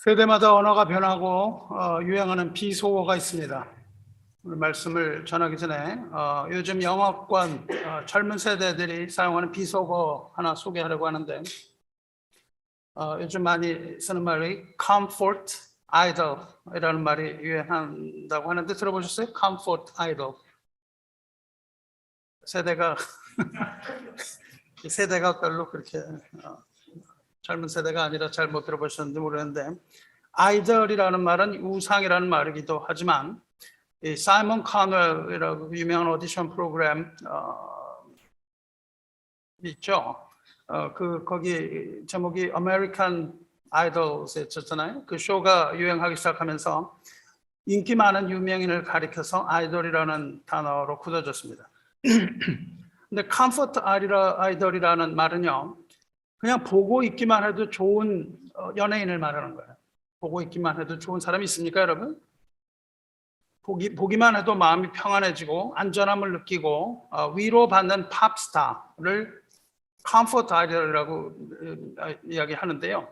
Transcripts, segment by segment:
세대마다 언어가 변하고 유행하는 비속어가 있습니다. 오늘 말씀을 전하기 전에 요즘 영어권 젊은 세대들이 사용하는 비속어 하나 소개하려고 하는데 요즘 많이 쓰는 말이 comfort idol 이라는 말이 유행한다고 하는데 들어보셨어요? comfort idol. 세대가 별로 그렇게 젊은 세대가 아니라 잘 못 들어보셨는지 모르는데, 아이돌이라는 말은 우상이라는 말이기도 하지만 이 사이먼 카넬이라고 유명한 오디션 프로그램 있죠. 거기 제목이 아메리칸 아이돌이었잖아요. 그 쇼가 유행하기 시작하면서 인기 많은 유명인을 가리켜서 아이돌이라는 단어로 굳어졌습니다. 근데 컴포트 아이돌이라는 말은요, 그냥 보고 있기만 해도 좋은 연예인을 말하는 거예요. 보고 있기만 해도 좋은 사람이 있습니까, 여러분? 보기만 해도 마음이 평안해지고 안전함을 느끼고 위로받는 팝스타를 컴포트 아이돌이라고 이야기하는데요.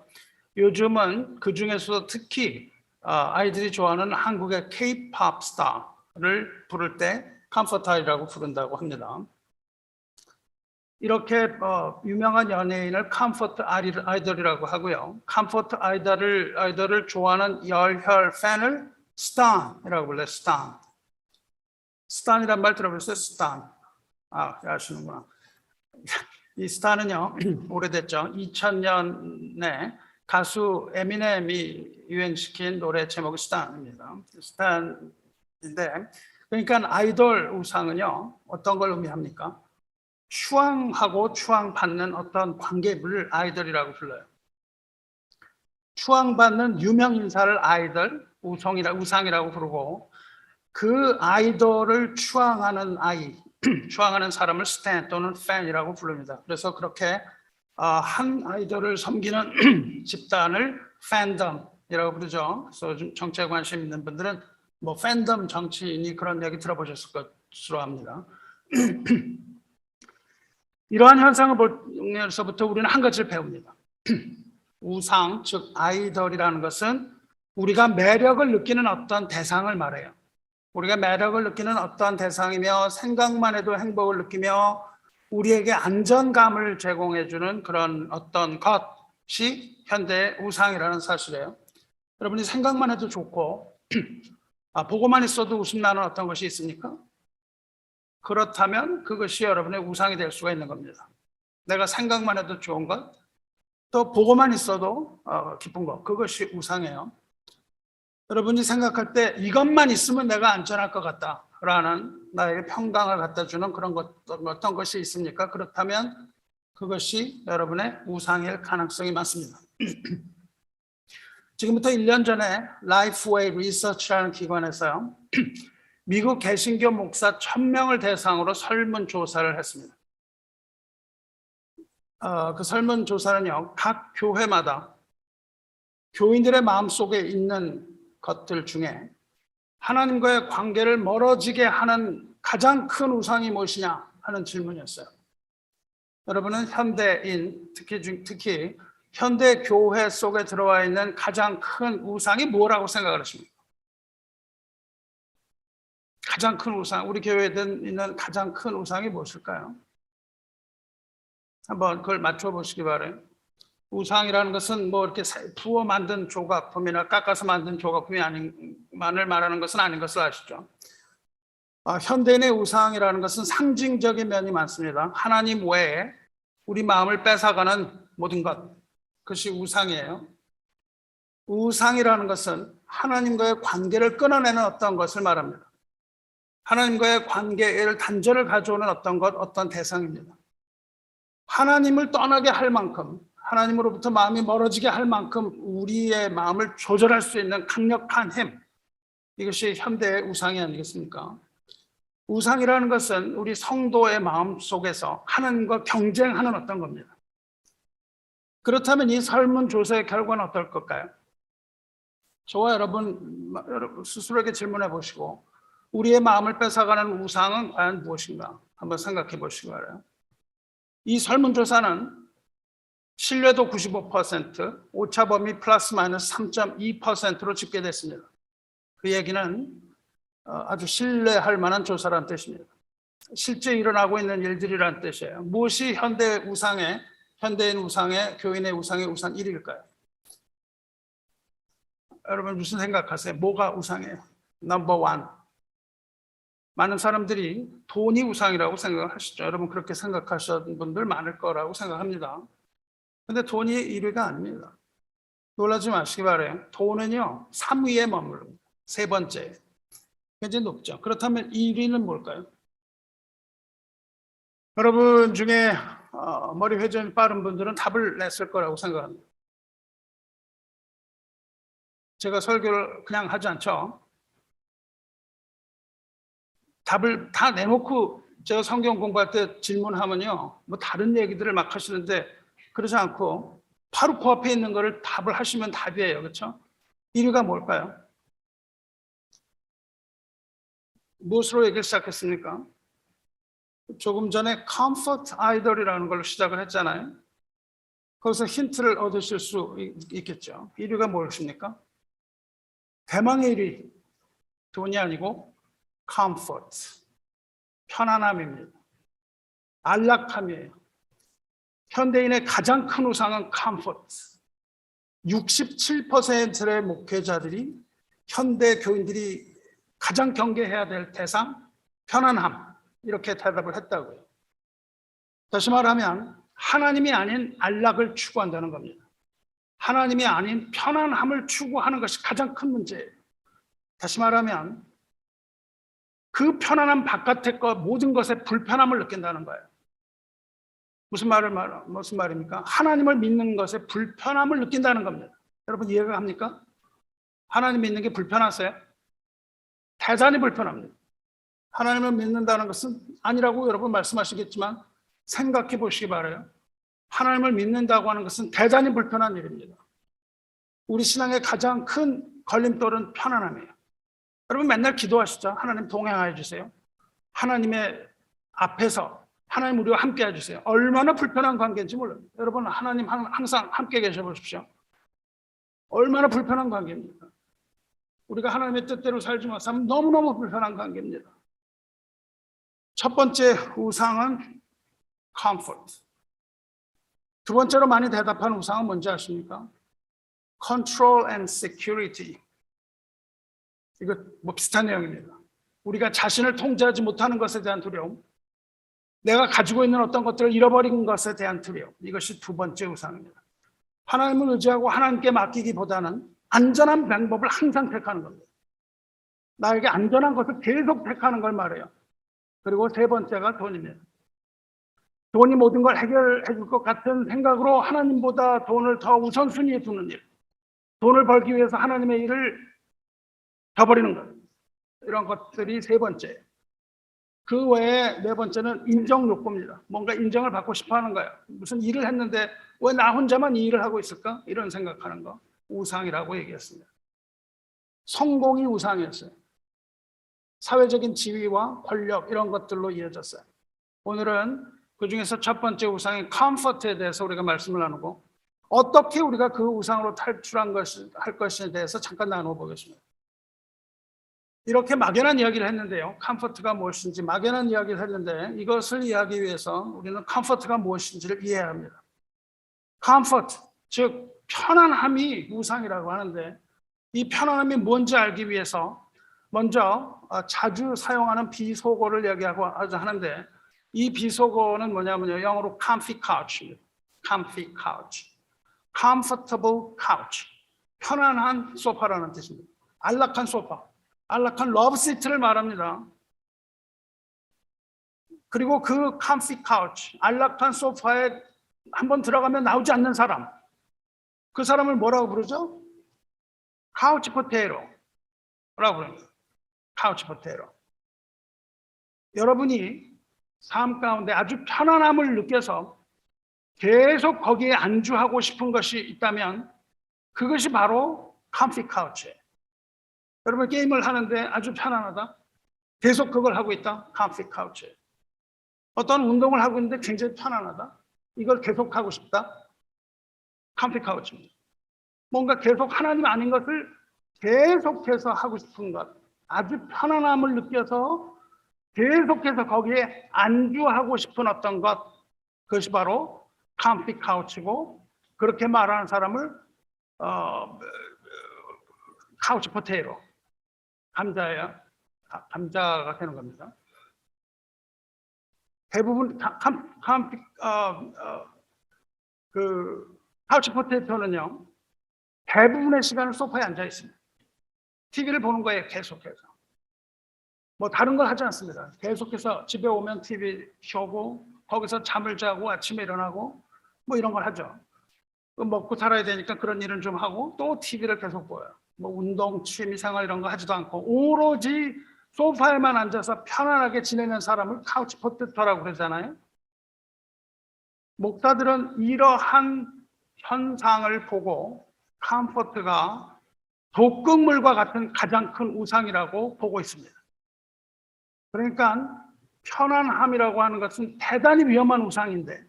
요즘은 그 중에서도 특히 아이들이 좋아하는 한국의 K-pop 스타를 부를 때 컴포트 아이돌이라고 부른다고 합니다. 이렇게 유명한 연예인을 컴포트 아이돌이라고 하고요. 컴포트 아이돌을 좋아하는 열혈 팬을 스탄이라고 불러요. 스탄이란 말 들어보셨어요? 스탄. 아시는구나. 이 스탄은요, 오래됐죠. 2000년에 가수 에미넴이 유행시킨 노래 제목이 스탄입니다. 스탄인데, 그러니까 아이돌 우상은요, 어떤 걸 의미합니까? 추앙하고 추앙받는 어떤 관계를 아이돌이라고 불러요. 추앙받는 유명 인사를 아이돌, 우상이라고 부르고, 그 아이돌을 추앙하는 추앙하는 사람을 스탠 또는 팬이라고 부릅니다. 그래서 그렇게 한 아이돌을 섬기는 집단을 팬덤이라고 부르죠. 그래서 좀 정치에 관심 있는 분들은 뭐 팬덤 정치인이 그런 얘기 들어보셨을 것으로 합니다. 이러한 현상을 보면서부터 우리는 한 가지를 배웁니다. 우상, 즉 아이돌이라는 것은 우리가 매력을 느끼는 어떤 대상을 말해요. 우리가 매력을 느끼는 어떠한 대상이며 생각만 해도 행복을 느끼며 우리에게 안정감을 제공해주는 그런 어떤 것이 현대의 우상이라는 사실이에요. 여러분이 생각만 해도 좋고 보고만 있어도 웃음 나는 어떤 것이 있습니까? 그렇다면 그것이 여러분의 우상이 될 수가 있는 겁니다. 내가 생각만 해도 좋은 것, 또 보고만 있어도 기쁜 것, 그것이 우상이에요. 여러분이 생각할 때 이것만 있으면 내가 안전할 것 같다라는 나에게 평강을 갖다 주는 그런 어떤 것이 있습니까? 그렇다면 그것이 여러분의 우상일 가능성이 많습니다. 지금부터 1년 전에 라이프웨이 리서치라는 기관에서요, 미국 개신교 목사 1000명을 대상으로 설문조사를 했습니다. 그 설문조사는요, 각 교회마다 교인들의 마음속에 있는 것들 중에 하나님과의 관계를 멀어지게 하는 가장 큰 우상이 무엇이냐 하는 질문이었어요. 여러분은 현대인, 특히 현대 교회 속에 들어와 있는 가장 큰 우상이 뭐라고 생각을 하십니까? 가장 큰 우상, 우리 교회에 있는 가장 큰 우상이 무엇일까요? 한번 그걸 맞춰보시기 바라요. 우상이라는 것은 뭐 이렇게 부어 만든 조각품이나 깎아서 만든 조각품만을 말하는 것은 아닌 것을 아시죠? 현대인의 우상이라는 것은 상징적인 면이 많습니다. 하나님 외에 우리 마음을 뺏어가는 모든 것, 그것이 우상이에요. 우상이라는 것은 하나님과의 관계를 끊어내는 어떤 것을 말합니다. 하나님과의 관계를 단절을 가져오는 어떤 것, 어떤 대상입니다. 하나님을 떠나게 할 만큼, 하나님으로부터 마음이 멀어지게 할 만큼 우리의 마음을 조절할 수 있는 강력한 힘, 이것이 현대의 우상이 아니겠습니까? 우상이라는 것은 우리 성도의 마음 속에서 하나님과 경쟁하는 어떤 겁니다. 그렇다면 이 설문조사의 결과는 어떨 걸까요? 저와 여러분 스스로에게 질문해 보시고 우리의 마음을 뺏어가는 우상은 과연 무엇인가 한번 생각해 보시기 바라요. 이 설문조사는 신뢰도 95%, 오차 범위 플러스 마이너스 3.2%로 집계됐습니다. 그 얘기는 아주 신뢰할 만한 조사라는 뜻입니다. 실제 일어나고 있는 일들이라는 뜻이에요. 무엇이 현대인 우상의 교인의 우상의 우상 1위일까요? 여러분 무슨 생각하세요? 뭐가 우상이에요? 넘버 원. 많은 사람들이 돈이 우상이라고 생각하시죠. 여러분 그렇게 생각하시는 분들 많을 거라고 생각합니다. 근데 돈이 1위가 아닙니다. 놀라지 마시기 바라요. 돈은요 3위에 머무릅니다. 세 번째. 굉장히 높죠. 그렇다면 1위는 뭘까요? 여러분 중에 머리 회전이 빠른 분들은 답을 냈을 거라고 생각합니다. 제가 설교를 그냥 하지 않죠. 답을 다 내놓고 제가 성경 공부할 때 질문하면요. 뭐 다른 얘기들을 막 하시는데 그러지 않고 바로 코앞에 있는 거를 답을 하시면 답이에요. 그렇죠? 1위가 뭘까요? 무엇으로 얘기를 시작했습니까? 조금 전에 comfort idol이라는 걸로 시작을 했잖아요. 거기서 힌트를 얻으실 수 있겠죠. 1위가 무엇입니까? 대망의 1위. 돈이 아니고 comfort. 편안함입니다. 안락함이에요. 현대인의 가장 큰 우상은 comfort. 67%의 목회자들이 현대 교인들이 가장 경계해야 될 대상, 편안함. 이렇게 대답을 했다고요. 다시 말하면 하나님이 아닌 안락을 추구한다는 겁니다. 하나님이 아닌 편안함을 추구하는 것이 가장 큰 문제예요. 다시 말하면 그 편안함 바깥의 것 모든 것에 불편함을 느낀다는 거예요. 무슨 말입니까? 하나님을 믿는 것에 불편함을 느낀다는 겁니다. 여러분 이해가 갑니까? 하나님 믿는 게 불편하세요? 대단히 불편합니다. 하나님을 믿는다는 것은 아니라고 여러분 말씀하시겠지만 생각해 보시기 바라요. 하나님을 믿는다고 하는 것은 대단히 불편한 일입니다. 우리 신앙의 가장 큰 걸림돌은 편안함이에요. 여러분 맨날 기도하시죠. 하나님 동행하여 주세요. 하나님의 앞에서 하나님 우리와 함께 해주세요. 얼마나 불편한 관계인지 몰라요. 여러분 하나님 항상 함께 계셔 보십시오. 얼마나 불편한 관계입니까? 우리가 하나님의 뜻대로 살지 못하면 너무너무 불편한 관계입니다. 첫 번째 우상은 comfort. 두 번째로 많이 대답한 우상은 뭔지 아십니까? control and security. 이거 뭐 비슷한 내용입니다. 우리가 자신을 통제하지 못하는 것에 대한 두려움, 내가 가지고 있는 어떤 것들을 잃어버린 것에 대한 두려움, 이것이 두 번째 우상입니다. 하나님을 의지하고 하나님께 맡기기보다는 안전한 방법을 항상 택하는 겁니다. 나에게 안전한 것을 계속 택하는 걸 말해요. 그리고 세 번째가 돈입니다. 돈이 모든 걸 해결해 줄 것 같은 생각으로 하나님보다 돈을 더 우선순위에 두는 일, 돈을 벌기 위해서 하나님의 일을 저버리는 것, 이런 것들이 세 번째. 그 외에 네 번째는 인정 욕구입니다. 뭔가 인정을 받고 싶어 하는 거예요. 무슨 일을 했는데 왜 나 혼자만 이 일을 하고 있을까? 이런 생각하는 거, 우상이라고 얘기했습니다. 성공이 우상이었어요. 사회적인 지위와 권력 이런 것들로 이어졌어요. 오늘은 그 중에서 첫 번째 우상인 컴포트에 대해서 우리가 말씀을 나누고 어떻게 우리가 그 우상으로 탈출한 할 것에 대해서 잠깐 나눠보겠습니다. 이렇게 막연한 이야기를 했는데요. 컴포트가 무엇인지 막연한 이야기를 했는데 이것을 이해하기 위해서 우리는 컴포트가 무엇인지를 이해해야 합니다. 컴포트, 즉 편안함이 우상이라고 하는데 이 편안함이 뭔지 알기 위해서 먼저 자주 사용하는 비속어를 얘기하고 하는데 이 비속어는 뭐냐면요. 영어로 comfy couch입니다. comfy couch. comfortable couch. 편안한 소파라는 뜻입니다. 안락한 소파. 안락한 러브 시트를 말합니다. 그리고 그 comfy couch, 안락한 소파에 한번 들어가면 나오지 않는 사람. 그 사람을 뭐라고 부르죠? couch potato. 라고 부릅니다. couch potato. 여러분이 삶 가운데 아주 편안함을 느껴서 계속 거기에 안주하고 싶은 것이 있다면 그것이 바로 comfy couch예요. 여러분 게임을 하는데 아주 편안하다. 계속 그걸 하고 있다. comfy couch예요. 어떤 운동을 하고 있는데 굉장히 편안하다. 이걸 계속 하고 싶다. 컴핏 카우치입니다. 뭔가 계속 하나님 아닌 것을 계속해서 하고 싶은 것, 아주 편안함을 느껴서 계속해서 거기에 안주하고 싶은 어떤 것, 그것이 바로 컴핏 카우치고, 그렇게 말하는 사람을 카우치 포테이로, 감자예요. 감자가 되는 겁니다. 대부분 카우치 포테이토는요, 대부분의 시간을 소파에 앉아 있습니다. TV를 보는 거예요, 계속해서. 뭐 다른 걸 하지 않습니다. 계속해서 집에 오면 TV 켜고 거기서 잠을 자고 아침에 일어나고 뭐 이런 걸 하죠. 먹고 살아야 되니까 그런 일은 좀 하고 또 TV를 계속 봐요. 뭐 운동, 취미생활 이런 거 하지도 않고 오로지 소파에만 앉아서 편안하게 지내는 사람을 카우치 포테이토라고 그러잖아요. 목사들은 이러한 현상을 보고 컴포트가 독극물과 같은 가장 큰 우상이라고 보고 있습니다. 그러니까 편안함이라고 하는 것은 대단히 위험한 우상인데,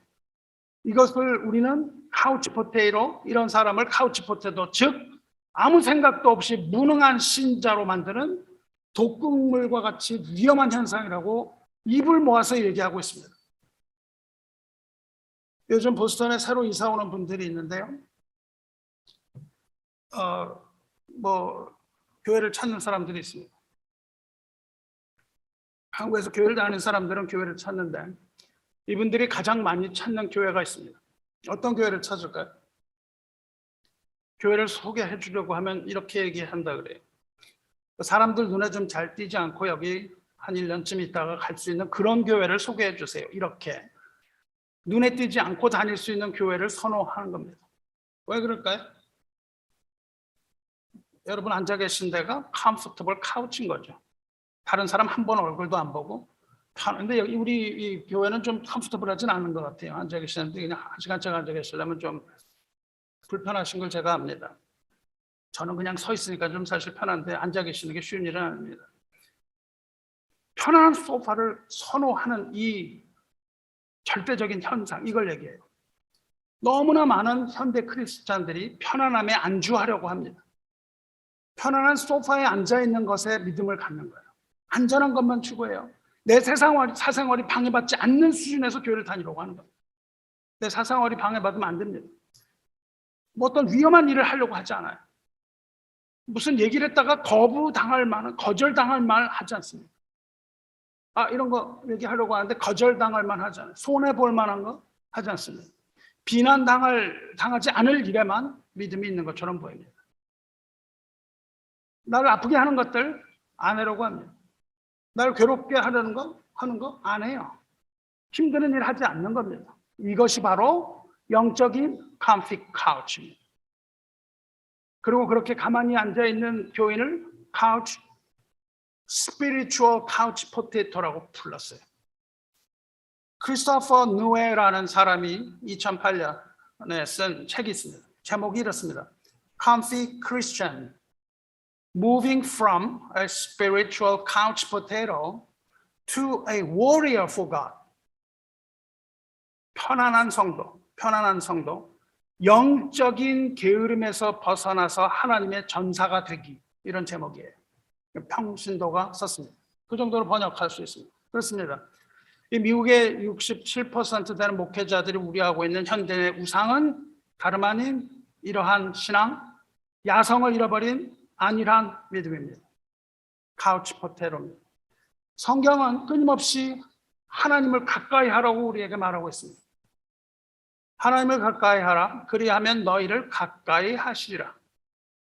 이것을 우리는 카우치 포테이토, 이런 사람을 카우치 포테이토, 즉 아무 생각도 없이 무능한 신자로 만드는 독극물과 같이 위험한 현상이라고 입을 모아서 얘기하고 있습니다. 요즘 보스턴에 새로 이사 오는 분들이 있는데요. 교회를 찾는 사람들이 있습니다. 한국에서 교회를 다니는 사람들은 교회를 찾는데, 이분들이 가장 많이 찾는 교회가 있습니다. 어떤 교회를 찾을까요? 교회를 소개해 주려고 하면 이렇게 얘기한다 그래요. 사람들 눈에 좀 잘 띄지 않고 여기 한 1년쯤 있다가 갈 수 있는 그런 교회를 소개해 주세요. 이렇게 눈에 띄지 않고 다닐 수 있는 교회를 선호하는 겁니다. 왜 그럴까요? 여러분 앉아 계신 데가 컴포터블 카우치인 거죠. 다른 사람 한 번 얼굴도 안 보고. 근데 우리 이 교회는 좀 컴포터블하진 않은 것 같아요. 앉아 계시는데 그냥 한 시간째 앉아 계시려면 좀 불편하신 걸 제가 압니다. 저는 그냥 서 있으니까 좀 사실 편한데 앉아 계시는 게 쉬운 일은 아닙니다. 편안한 소파를 선호하는 이 절대적인 현상, 이걸 얘기해요. 너무나 많은 현대 크리스찬들이 편안함에 안주하려고 합니다. 편안한 소파에 앉아있는 것에 믿음을 갖는 거예요. 안전한 것만 추구해요. 내 사생활이 방해받지 않는 수준에서 교회를 다니려고 하는 겁니다. 내 사생활이 방해받으면 안 됩니다. 뭐 어떤 위험한 일을 하려고 하지 않아요. 무슨 얘기를 했다가 거부당할 만한, 거절당할 말 하지 않습니다. 이런 거 얘기하려고 하는데 거절당할 만 하잖아요. 손해볼 만한 거 하지 않습니다. 비난당하지 않을 일에만 믿음이 있는 것처럼 보입니다. 나를 아프게 하는 것들 안 하려고 합니다. 나를 괴롭게 하는 거 안 해요. 힘드는 일 하지 않는 겁니다. 이것이 바로 영적인 컴핏 카우치입니다. 그리고 그렇게 가만히 앉아있는 교인을 카우치, 스피리추얼 카우치 포테이토라고 불렀어요. 크리스토퍼 누에라는 사람이 2008년에 쓴 책이 있습니다. 제목이 이렇습니다. Comfy Christian, Moving from a Spiritual Couch Potato to a Warrior for God. 편안한 성도, 영적인 게으름에서 벗어나서 하나님의 전사가 되기, 이런 제목이에요. 평신도가 썼습니다. 그 정도로 번역할 수 있습니다. 그렇습니다. 이 미국의 67% 되는 목회자들이 우려하고 있는 현대의 우상은 다름 아닌 이러한 신앙, 야성을 잃어버린 안일한 믿음입니다. 카우치 포테이토입니다. 성경은 끊임없이 하나님을 가까이 하라고 우리에게 말하고 있습니다. 하나님을 가까이 하라. 그리하면 너희를 가까이 하시리라.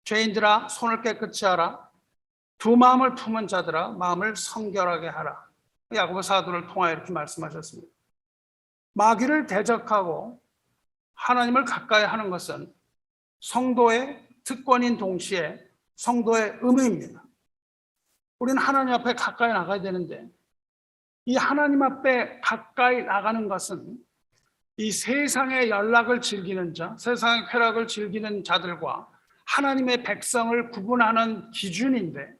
죄인들아 손을 깨끗이 하라. 두 마음을 품은 자들아 마음을 성결하게 하라. 야고보 사도를 통하여 이렇게 말씀하셨습니다. 마귀를 대적하고 하나님을 가까이 하는 것은 성도의 특권인 동시에 성도의 의무입니다. 우리는 하나님 앞에 가까이 나가야 되는데, 이 하나님 앞에 가까이 나가는 것은 이 세상의 연락을 즐기는 자, 세상의 쾌락을 즐기는 자들과 하나님의 백성을 구분하는 기준인데,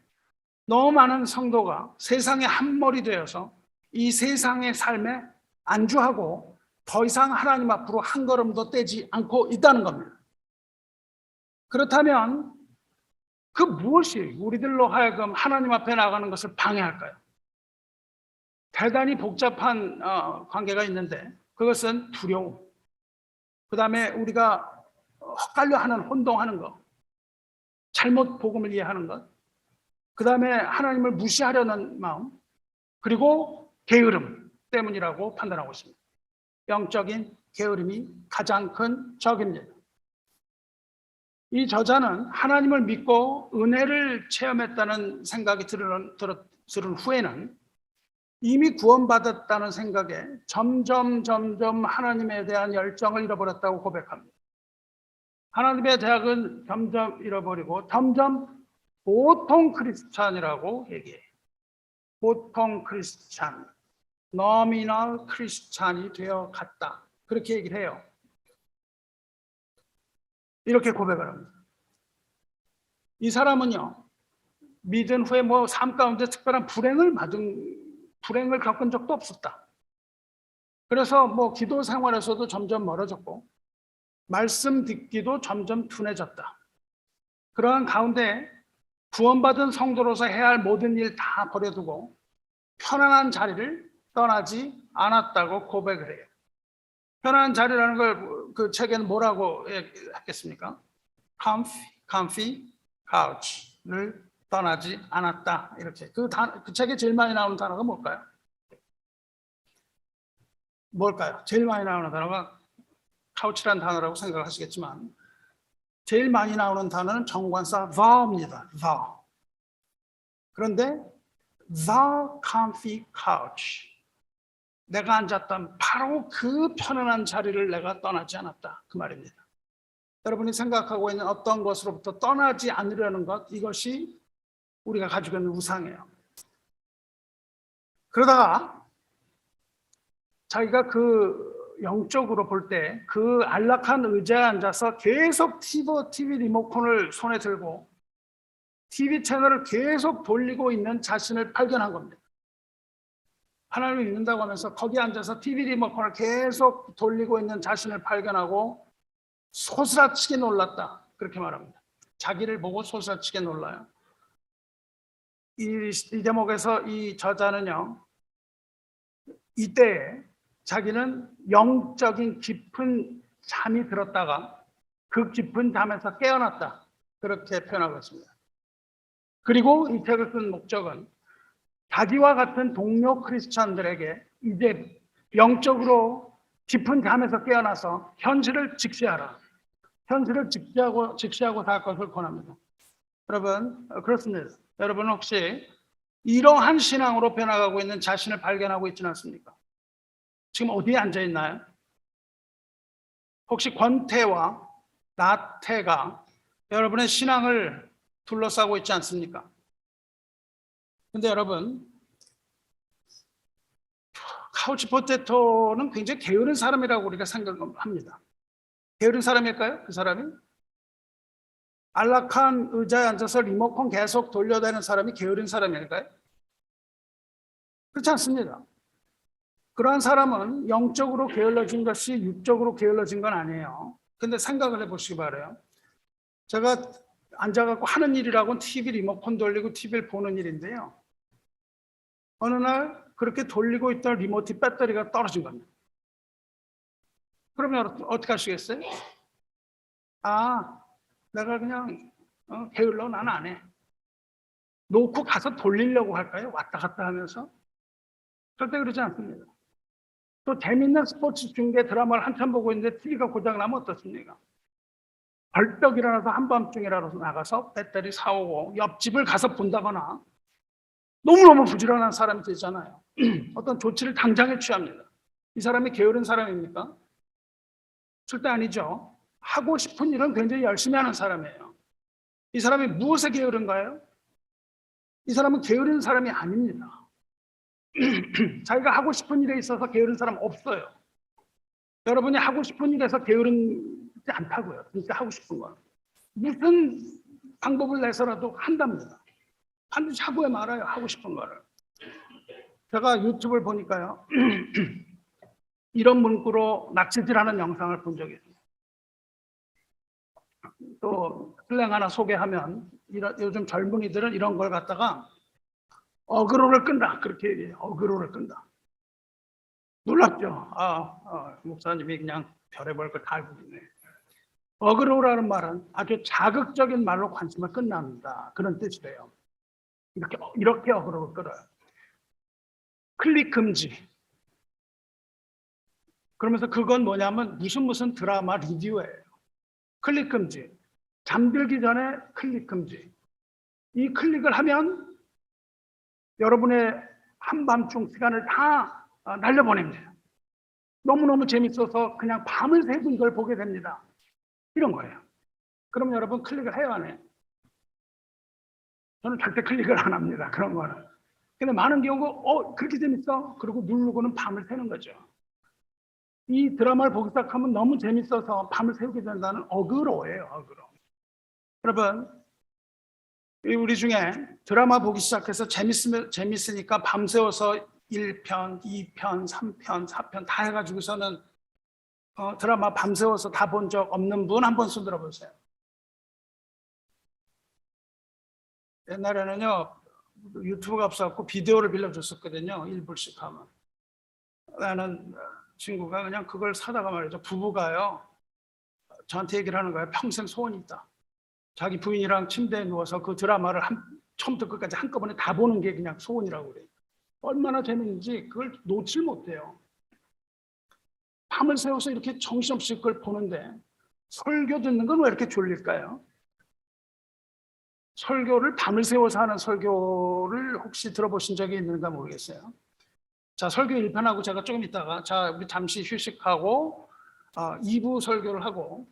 너무 많은 성도가 세상의 한머리 되어서 이 세상의 삶에 안주하고 더 이상 하나님 앞으로 한 걸음도 떼지 않고 있다는 겁니다. 그렇다면 그 무엇이 우리들로 하여금 하나님 앞에 나가는 것을 방해할까요? 대단히 복잡한 관계가 있는데 그것은 두려움, 그 다음에 우리가 헛갈려 하는 혼동하는 것, 잘못 복음을 이해하는 것, 그 다음에 하나님을 무시하려는 마음, 그리고 게으름 때문이라고 판단하고 있습니다. 영적인 게으름이 가장 큰 적입니다. 이 저자는 하나님을 믿고 은혜를 체험했다는 생각이 들은 후에는 이미 구원받았다는 생각에 점점 하나님에 대한 열정을 잃어버렸다고 고백합니다. 하나님의 대학은 점점 잃어버리고 점점 보통 크리스찬이라고 얘기해요. 보통 크리스찬, 노미널 크리스찬이 되어 갔다. 그렇게 얘기를 해요. 이렇게 고백을 합니다. 이 사람은요, 믿은 후에 삶 가운데 특별한 불행을 겪은 적도 없었다. 그래서 기도 생활에서도 점점 멀어졌고, 말씀 듣기도 점점 둔해졌다. 그러한 가운데 구원받은 성도로서 해야 할 모든 일 다 버려두고 편안한 자리를 떠나지 않았다고 고백을 해요. 편안한 자리라는 걸 그 책에는 뭐라고 했겠습니까? comfy couch를 떠나지 않았다. 이렇게 그 책에 제일 많이 나오는 단어가 뭘까요? 제일 많이 나오는 단어가 카우치라는 단어라고 생각하시겠지만 제일 많이 나오는 단어는 정관사 the입니다. the. 그런데 the comfy couch, 내가 앉았던 바로 그 편안한 자리를 내가 떠나지 않았다. 그 말입니다. 여러분이 생각하고 있는 어떤 것으로부터 떠나지 않으려는 것, 이것이 우리가 가지고 있는 우상이에요. 그러다가 자기가 그 영적으로 볼 때 그 안락한 의자에 앉아서 계속 TV 리모컨을 손에 들고 TV 채널을 계속 돌리고 있는 자신을 발견한 겁니다. 하나님을 믿는다고 하면서 거기 앉아서 TV 리모컨을 계속 돌리고 있는 자신을 발견하고 소스라치게 놀랐다. 그렇게 말합니다. 자기를 보고 소스라치게 놀라요. 이 대목에서 이 저자는요, 이때에 자기는 영적인 깊은 잠이 들었다가 그 깊은 잠에서 깨어났다. 그렇게 표현하고 있습니다. 그리고 이 책을 쓴 목적은 자기와 같은 동료 크리스찬들에게 이제 영적으로 깊은 잠에서 깨어나서 현실을 직시하라. 현실을 직시하고 살 것을 권합니다. 여러분, 그렇습니다. 여러분 혹시 이러한 신앙으로 변화가고 있는 자신을 발견하고 있지는 않습니까? 지금 어디에 앉아 있나요? 혹시 권태와 나태가 여러분의 신앙을 둘러싸고 있지 않습니까? 근데 여러분, 카우치 포테토는 굉장히 게으른 사람이라고 우리가 생각합니다. 게으른 사람일까요? 그 사람이? 안락한 의자에 앉아서 리모컨 계속 돌려대는 사람이 게으른 사람일까요? 그렇지 않습니다. 그러한 사람은 영적으로 게을러진 것이 육적으로 게을러진 건 아니에요. 근데 생각을 해보시기 바라요. 제가 앉아갖고 하는 일이라고는 TV 리모컨 돌리고 TV를 보는 일인데요. 어느 날 그렇게 돌리고 있던 리모트 배터리가 떨어진 겁니다. 그러면 어떻게 하시겠어요? 내가 그냥 게을러, 난 안 해. 놓고 가서 돌리려고 할까요? 왔다 갔다 하면서? 절대 그러지 않습니다. 또 재밌는 스포츠 중계 드라마를 한참 보고 있는데 TV가 고장나면 어떻습니까? 벌떡 일어나서 한밤중이라도 나가서 배터리 사오고 옆집을 가서 본다거나 너무너무 부지런한 사람이 되잖아요. 어떤 조치를 당장에 취합니다. 이 사람이 게으른 사람입니까? 절대 아니죠. 하고 싶은 일은 굉장히 열심히 하는 사람이에요. 이 사람이 무엇에 게으른가요? 이 사람은 게으른 사람이 아닙니다. 자기가 하고 싶은 일에 있어서 게으른 사람 없어요. 여러분이 하고 싶은 일에서 게으르지 않다고요. 진짜 하고 싶은 건. 무슨 방법을 내서라도 한답니다. 반드시 하고 말아요. 하고 싶은 거를. 제가 유튜브를 보니까요. 이런 문구로 낚시질하는 영상을 본 적이 있어요. 또 슬랭 하나 소개하면 요즘 젊은이들은 이런 걸 갖다가 어그로를 끈다 그렇게 얘기해요. 어그로를 끈다. 놀랍죠? 목사님이 그냥 별의별 걸 다 알고 있네. 어그로라는 말은 아주 자극적인 말로 관심을 끝납니다. 그런 뜻이래요. 이렇게 어그로를 끌어요. 클릭 금지. 그러면서 그건 뭐냐면 무슨 드라마 리뷰예요. 클릭 금지. 잠들기 전에 클릭 금지. 이 클릭을 하면 여러분의 한밤중 시간을 다 날려보냅니다. 너무너무 재밌어서 그냥 밤을 새고 이걸 보게 됩니다. 이런 거예요. 그럼 여러분 클릭을 해요, 안 해요? 저는 절대 클릭을 안 합니다. 그런 거는. 근데 많은 경우 그렇게 재밌어? 그리고 누르고는 밤을 새는 거죠. 이 드라마를 보기 시작하면 너무 재밌어서 밤을 새우게 된다는 어그로예요. 어그로. 여러분, 우리 중에 드라마 보기 시작해서 재밌으니까 밤새워서 1편, 2편, 3편, 4편 다 해가지고서는 드라마 밤새워서 다 본 적 없는 분 한 번 손 들어보세요. 옛날에는요, 유튜브가 없어갖고 비디오를 빌려줬었거든요. 1불씩 하면. 나는 친구가 그냥 그걸 사다가 말이죠. 부부가요, 저한테 얘기를 하는 거예요. 평생 소원이 있다. 자기 부인이랑 침대에 누워서 그 드라마를 처음부터 끝까지 한꺼번에 다 보는 게 그냥 소원이라고 그래요. 얼마나 재밌는지 그걸 놓칠 못해요. 밤을 새워서 이렇게 정신없이 그걸 보는데 설교 듣는 건 왜 이렇게 졸릴까요? 설교를 밤을 새워서 하는 설교를 혹시 들어보신 적이 있는가 모르겠어요. 자, 설교 1편하고 제가 조금 있다가 우리 잠시 휴식하고 2부 설교를 하고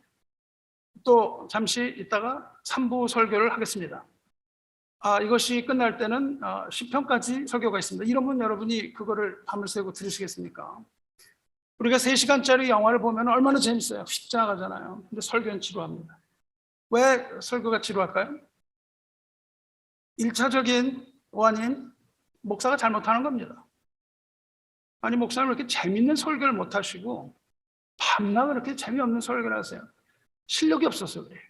또 잠시 있다가 3부 설교를 하겠습니다. 이것이 끝날 때는 10편까지 설교가 있습니다. 이러면 여러분이 그거를 밤을 새고 들으시겠습니까? 우리가 3시간짜리 영화를 보면 얼마나 재밌어요. 휙 지나가잖아요. 근데 설교는 지루합니다. 왜 설교가 지루할까요? 1차적인 원인, 목사가 잘못하는 겁니다. 아니, 목사님 왜 이렇게 재밌는 설교를 못 하시고 밤낮 그렇게 재미없는 설교를 하세요? 실력이 없어서 그래요.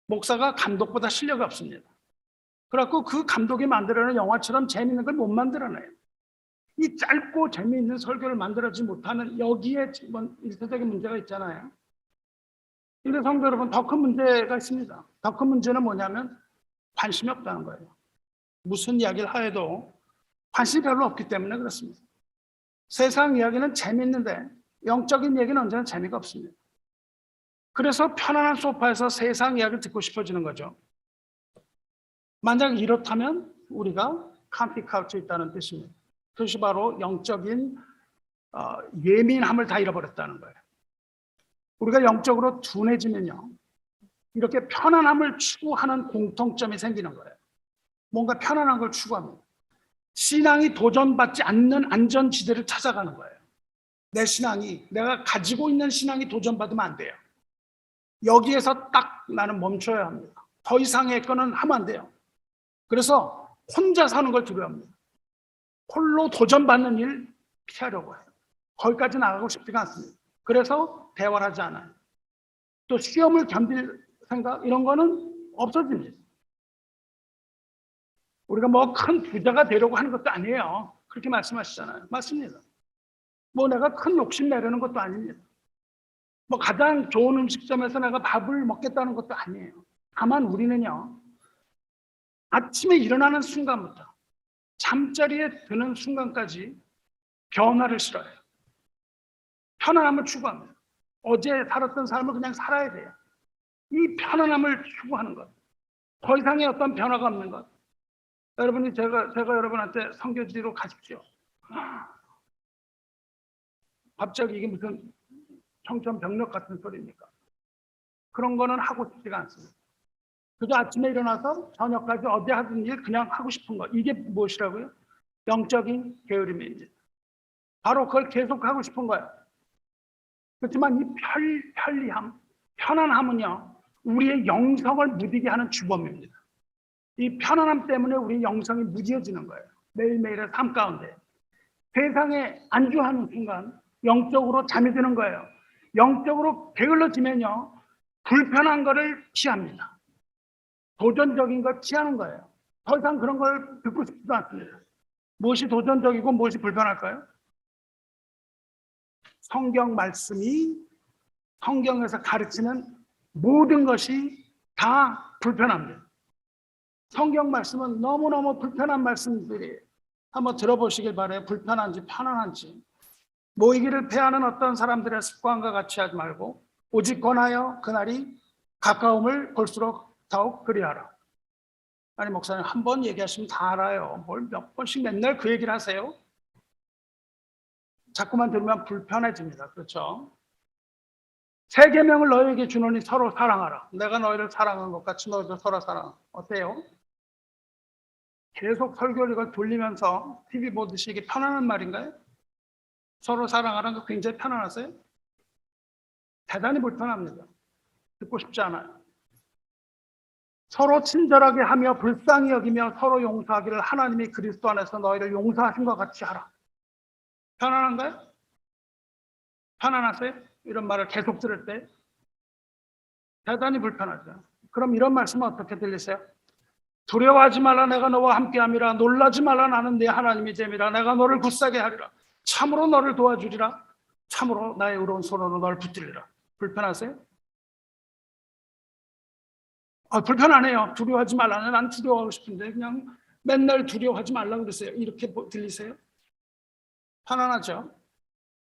목사가 감독보다 실력이 없습니다. 그래갖고 그 감독이 만들어낸 영화처럼 재밌는 걸 못 만들어내요. 이 짧고 재미있는 설교를 만들어지 못하는 여기에 일차적인 문제가 있잖아요. 근데 성도 여러분, 더 큰 문제가 있습니다. 더 큰 문제는 뭐냐면 관심이 없다는 거예요. 무슨 이야기를 하여도 관심이 별로 없기 때문에 그렇습니다. 세상 이야기는 재미있는데 영적인 얘기는 언제나 재미가 없습니다. 그래서 편안한 소파에서 세상 이야기를 듣고 싶어지는 거죠. 만약 이렇다면 우리가 컴피 카우치에 있다는 뜻입니다. 그것이 바로 영적인 예민함을 다 잃어버렸다는 거예요. 우리가 영적으로 둔해지면요, 이렇게 편안함을 추구하는 공통점이 생기는 거예요. 뭔가 편안한 걸 추구합니다. 신앙이 도전받지 않는 안전지대를 찾아가는 거예요. 내 신앙이, 내가 가지고 있는 신앙이 도전받으면 안 돼요. 여기에서 딱 나는 멈춰야 합니다. 더 이상의 거는 하면 안 돼요. 그래서 혼자 사는 걸 두려워합니다. 홀로 도전받는 일 피하려고 해요. 거기까지 나가고 싶지가 않습니다. 그래서 대화를 하지 않아요. 또 시험을 견딜 생각 이런 거는 없어집니다. 우리가 뭐 큰 부자가 되려고 하는 것도 아니에요. 그렇게 말씀하시잖아요. 맞습니다. 뭐 내가 큰 욕심 내려는 것도 아닙니다. 뭐 가장 좋은 음식점에서 내가 밥을 먹겠다는 것도 아니에요. 다만 우리는요, 아침에 일어나는 순간부터 잠자리에 드는 순간까지 변화를 싫어해요. 편안함을 추구합니다. 어제 살았던 삶을 그냥 살아야 돼요. 이 편안함을 추구하는 것. 더 이상의 어떤 변화가 없는 것. 여러분이 제가 여러분한테 선교지로 가십시오. 갑자기 이게 무슨 청천벽력 같은 소리입니까? 그런 거는 하고 싶지가 않습니다. 그저 아침에 일어나서 저녁까지 어디 하던 일 그냥 하고 싶은 거. 이게 무엇이라고요? 영적인 게으름입니다. 바로 그걸 계속 하고 싶은 거예요. 그렇지만 이 편리함, 편안함은요, 우리의 영성을 무디게 하는 주범입니다. 이 편안함 때문에 우리 영성이 무디어지는 거예요. 매일매일의 삶 가운데. 세상에 안주하는 순간 영적으로 잠이 드는 거예요. 영적으로 게을러지면요, 불편한 거를 피합니다. 도전적인 걸 피하는 거예요. 더 이상 그런 걸 듣고 싶지도 않습니다. 무엇이 도전적이고 무엇이 불편할까요? 성경 말씀이 성경에서 가르치는 모든 것이 다 불편합니다. 성경 말씀은 너무너무 불편한 말씀들이 한번 들어보시길 바라요. 불편한지 편안한지. 모이기를 패하는 어떤 사람들의 습관과 같이 하지 말고 오직 권하여 그날이 가까움을 볼수록 더욱 그리하라. 아니 목사님 한 번 얘기하시면 다 알아요. 뭘 몇 번씩 맨날 그 얘기를 하세요? 자꾸만 들으면 불편해집니다. 그렇죠? 세 계명을 너희에게 주노니 서로 사랑하라. 내가 너희를 사랑한 것 같이 너희도 서로 사랑하라. 어때요? 계속 설교를 이걸 돌리면서 TV 보듯이 이게 편안한 말인가요? 서로 사랑하라는 거 굉장히 편안하세요? 대단히 불편합니다. 듣고 싶지 않아요. 서로 친절하게 하며 불쌍히 여기며 서로 용서하기를 하나님이 그리스도 안에서 너희를 용서하신 것 같이 하라. 편안한가요? 편안하세요? 이런 말을 계속 들을 때 대단히 불편하죠. 그럼 이런 말씀은 어떻게 들리세요? 두려워하지 말라 내가 너와 함께함이라. 놀라지 말라 나는 네 하나님이 됨이라. 내가 너를 굳세게 하리라. 참으로 너를 도와주리라. 참으로 나의 의로운 손으로 너를 붙들리라. 불편하세요? 불편하네요. 두려워하지 말라. 난 두려워하고 싶은데 그냥 맨날 두려워하지 말라고 그러세요. 이렇게 들리세요? 편안하죠?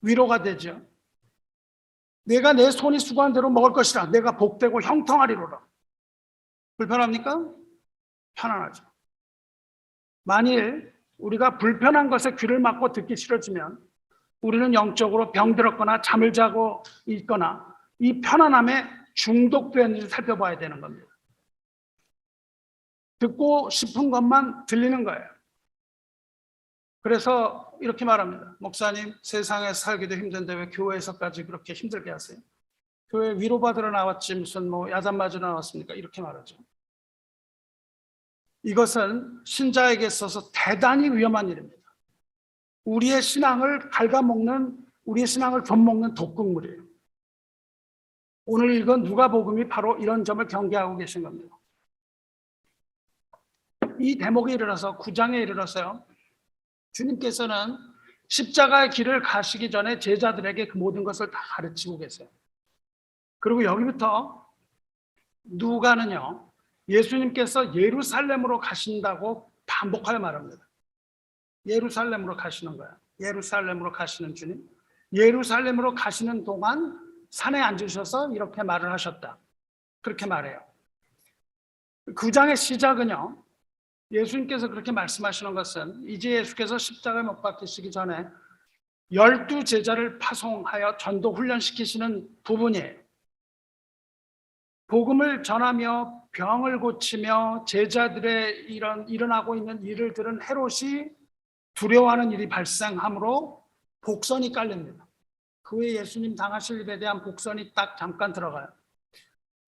위로가 되죠? 내가 내 손이 수고한 대로 먹을 것이라. 내가 복되고 형통하리로라. 불편합니까? 편안하죠. 만일 우리가 불편한 것에 귀를 막고 듣기 싫어지면 우리는 영적으로 병들었거나 잠을 자고 있거나 이 편안함에 중독되는지 살펴봐야 되는 겁니다. 듣고 싶은 것만 들리는 거예요. 그래서 이렇게 말합니다. 목사님, 세상에서 살기도 힘든데 왜 교회에서까지 그렇게 힘들게 하세요? 교회 위로받으러 나왔지 무슨 야단 맞으러 나왔습니까? 이렇게 말하죠. 이것은 신자에게 있어서 대단히 위험한 일입니다. 우리의 신앙을 갉아먹는, 우리의 신앙을 좀먹는 독극물이에요. 오늘 읽은 누가복음이 바로 이런 점을 경계하고 계신 겁니다. 이 대목에 이르러서 9장에 이르러서요. 주님께서는 십자가의 길을 가시기 전에 제자들에게 그 모든 것을 다 가르치고 계세요. 그리고 여기부터 누가는요. 예수님께서 예루살렘으로 가신다고 반복하여 말합니다. 예루살렘으로 가시는 거예요. 예루살렘으로 가시는 주님. 예루살렘으로 가시는 동안 산에 앉으셔서 이렇게 말을 하셨다. 그렇게 말해요. 9장의 시작은요. 예수님께서 그렇게 말씀하시는 것은 이제 예수께서 십자가에 못 박히시기 전에 12 제자를 파송하여 전도 훈련시키시는 부분이에요. 복음을 전하며 병을 고치며 제자들의 일어나고 있는 일을 들은 헤롯이 두려워하는 일이 발생하므로 복선이 깔립니다. 그 후에 예수님 당하실 일에 대한 복선이 딱 잠깐 들어가요.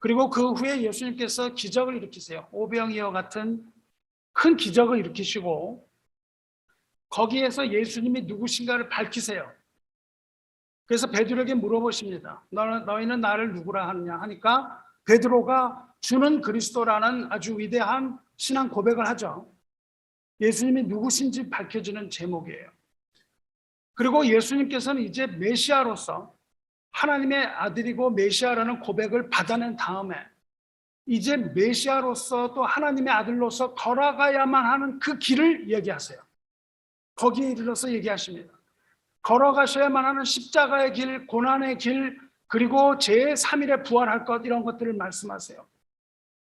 그리고 그 후에 예수님께서 기적을 일으키세요. 오병이어 같은 큰 기적을 일으키시고 거기에서 예수님이 누구신가를 밝히세요. 그래서 베드로에게 물어보십니다. 너희는 나를 누구라 하느냐 하니까 베드로가 주는 그리스도라는 아주 위대한 신앙 고백을 하죠. 예수님이 누구신지 밝혀지는 제목이에요. 그리고 예수님께서는 이제 메시아로서 하나님의 아들이고 메시아라는 고백을 받아낸 다음에 이제 메시아로서 또 하나님의 아들로서 걸어가야만 하는 그 길을 얘기하세요. 거기에 이르러서 얘기하십니다. 걸어가셔야만 하는 십자가의 길, 고난의 길, 그리고 제3일에 부활할 것 이런 것들을 말씀하세요.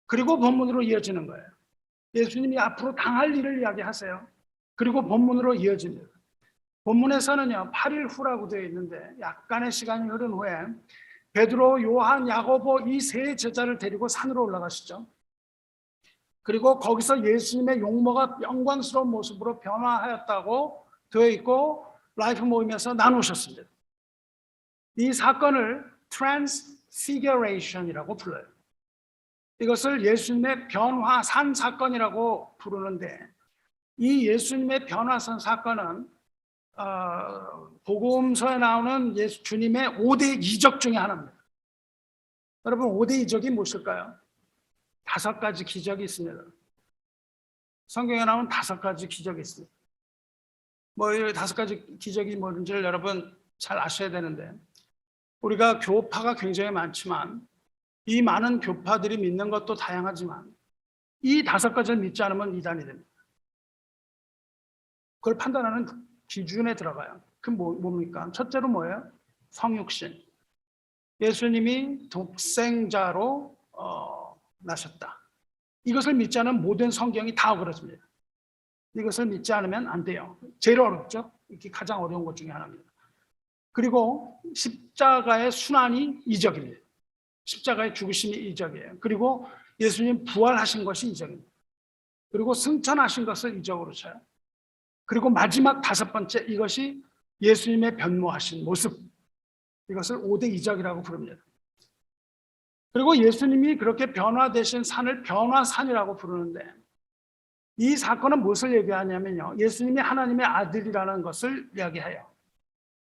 그리고 본문으로 이어지는 거예요. 예수님이 앞으로 당할 일을 이야기하세요. 그리고 본문으로 이어집니다. 본문에서는요 8일 후라고 되어 있는데 약간의 시간이 흐른 후에 베드로, 요한, 야고보 이 세 제자를 데리고 산으로 올라가시죠. 그리고 거기서 예수님의 용모가 영광스러운 모습으로 변화하였다고 되어 있고 라이프 모임에서 나누셨습니다. 이 사건을 트랜스피겨레이션이라고 불러요. 이것을 예수님의 변화산 사건이라고 부르는데 이 예수님의 변화산 사건은 복음서에 나오는 주님의 5대 이적 중에 하나입니다. 여러분 5대 이적이 무엇일까요? 5가지 기적이 있습니다. 성경에 나오는 5가지 기적이 있습니다. 뭐 이 5가지 기적이 뭔지를 여러분 잘 아셔야 되는데, 우리가 교파가 굉장히 많지만 이 많은 교파들이 믿는 것도 다양하지만 이 5가지를 믿지 않으면 이단이 됩니다. 그걸 판단하는 기준에 들어가요. 그 뭡니까? 첫째로 뭐예요? 성육신. 예수님이 독생자로 나셨다. 이것을 믿지 않으면 모든 성경이 다 어그러집니다. 이것을 믿지 않으면 안 돼요. 제일 어렵죠? 이게 가장 어려운 것 중에 하나입니다. 그리고 십자가의 순환이 이적입니다. 십자가의 죽으심이 이적이에요. 그리고 예수님 부활하신 것이 이적입니다. 그리고 승천하신 것을 이적으로 쳐요. 그리고 마지막 5번째, 이것이 예수님의 변모하신 모습, 이것을 5대 이적이라고 부릅니다. 그리고 예수님이 그렇게 변화되신 산을 변화산이라고 부르는데, 이 사건은 무엇을 얘기하냐면요, 예수님이 하나님의 아들이라는 것을 이야기해요.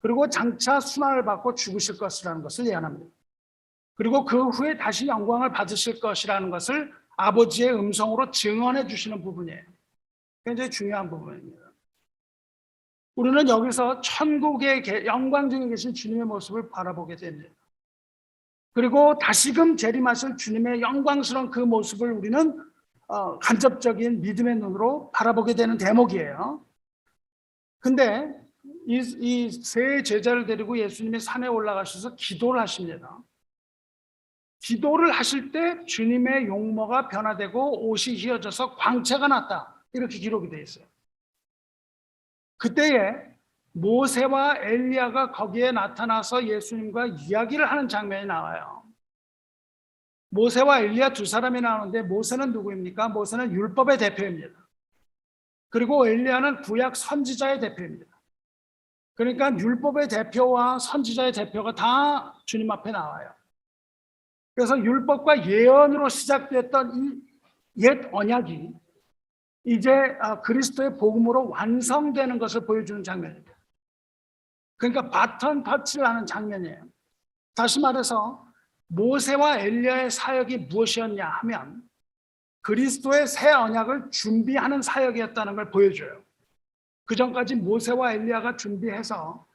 그리고 장차 순환을 받고 죽으실 것이라는 것을 예언합니다. 그리고 그 후에 다시 영광을 받으실 것이라는 것을 아버지의 음성으로 증언해 주시는 부분이에요. 굉장히 중요한 부분입니다. 우리는 여기서 천국의 영광 중에 계신 주님의 모습을 바라보게 됩니다. 그리고 다시금 재림하실 주님의 영광스러운 그 모습을 우리는 간접적인 믿음의 눈으로 바라보게 되는 대목이에요. 근데 이 세 제자를 데리고 예수님이 산에 올라가셔서 기도를 하십니다. 기도를 하실 때 주님의 용모가 변화되고 옷이 휘어져서 광채가 났다, 이렇게 기록이 되어 있어요. 그때에 모세와 엘리야가 거기에 나타나서 예수님과 이야기를 하는 장면이 나와요. 모세와 엘리야 2사람이 나오는데, 모세는 누구입니까? 모세는 율법의 대표입니다. 그리고 엘리야는 구약 선지자의 대표입니다. 그러니까 율법의 대표와 선지자의 대표가 다 주님 앞에 나와요. 그래서 율법과 예언으로 시작됐던 이 옛 언약이 이제 그리스도의 복음으로 완성되는 것을 보여주는 장면입니다. 그러니까 바톤 터치를 하는 장면이에요. 다시 말해서 모세와 엘리야의 사역이 무엇이었냐 하면 그리스도의 새 언약을 준비하는 사역이었다는 걸 보여줘요. 그 전까지 모세와 엘리야가 준비해서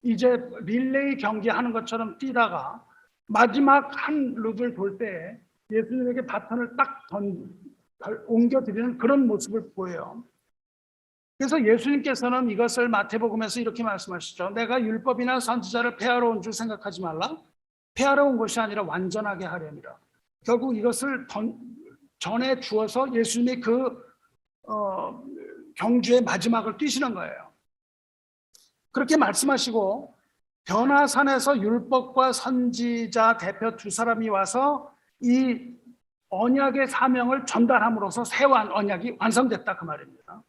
이제 릴레이 경기하는 것처럼 뛰다가 마지막 한 룹을 돌 때 예수님에게 바톤을 딱 옮겨드리는 그런 모습을 보여요. 그래서 예수님께서는 이것을 마태복음에서 이렇게 말씀하시죠. 내가 율법이나 선지자를 폐하러 온 줄 생각하지 말라. 폐하러 온 것이 아니라 완전하게 하려니라. 결국 이것을 전해 주어서 예수님이 그 경주의 마지막을 뛰시는 거예요. 그렇게 말씀하시고 변화산에서 율법과 선지자 대표 2사람이 와서 이 언약의 사명을 전달함으로써 새 언약이 완성됐다, 그 말입니다.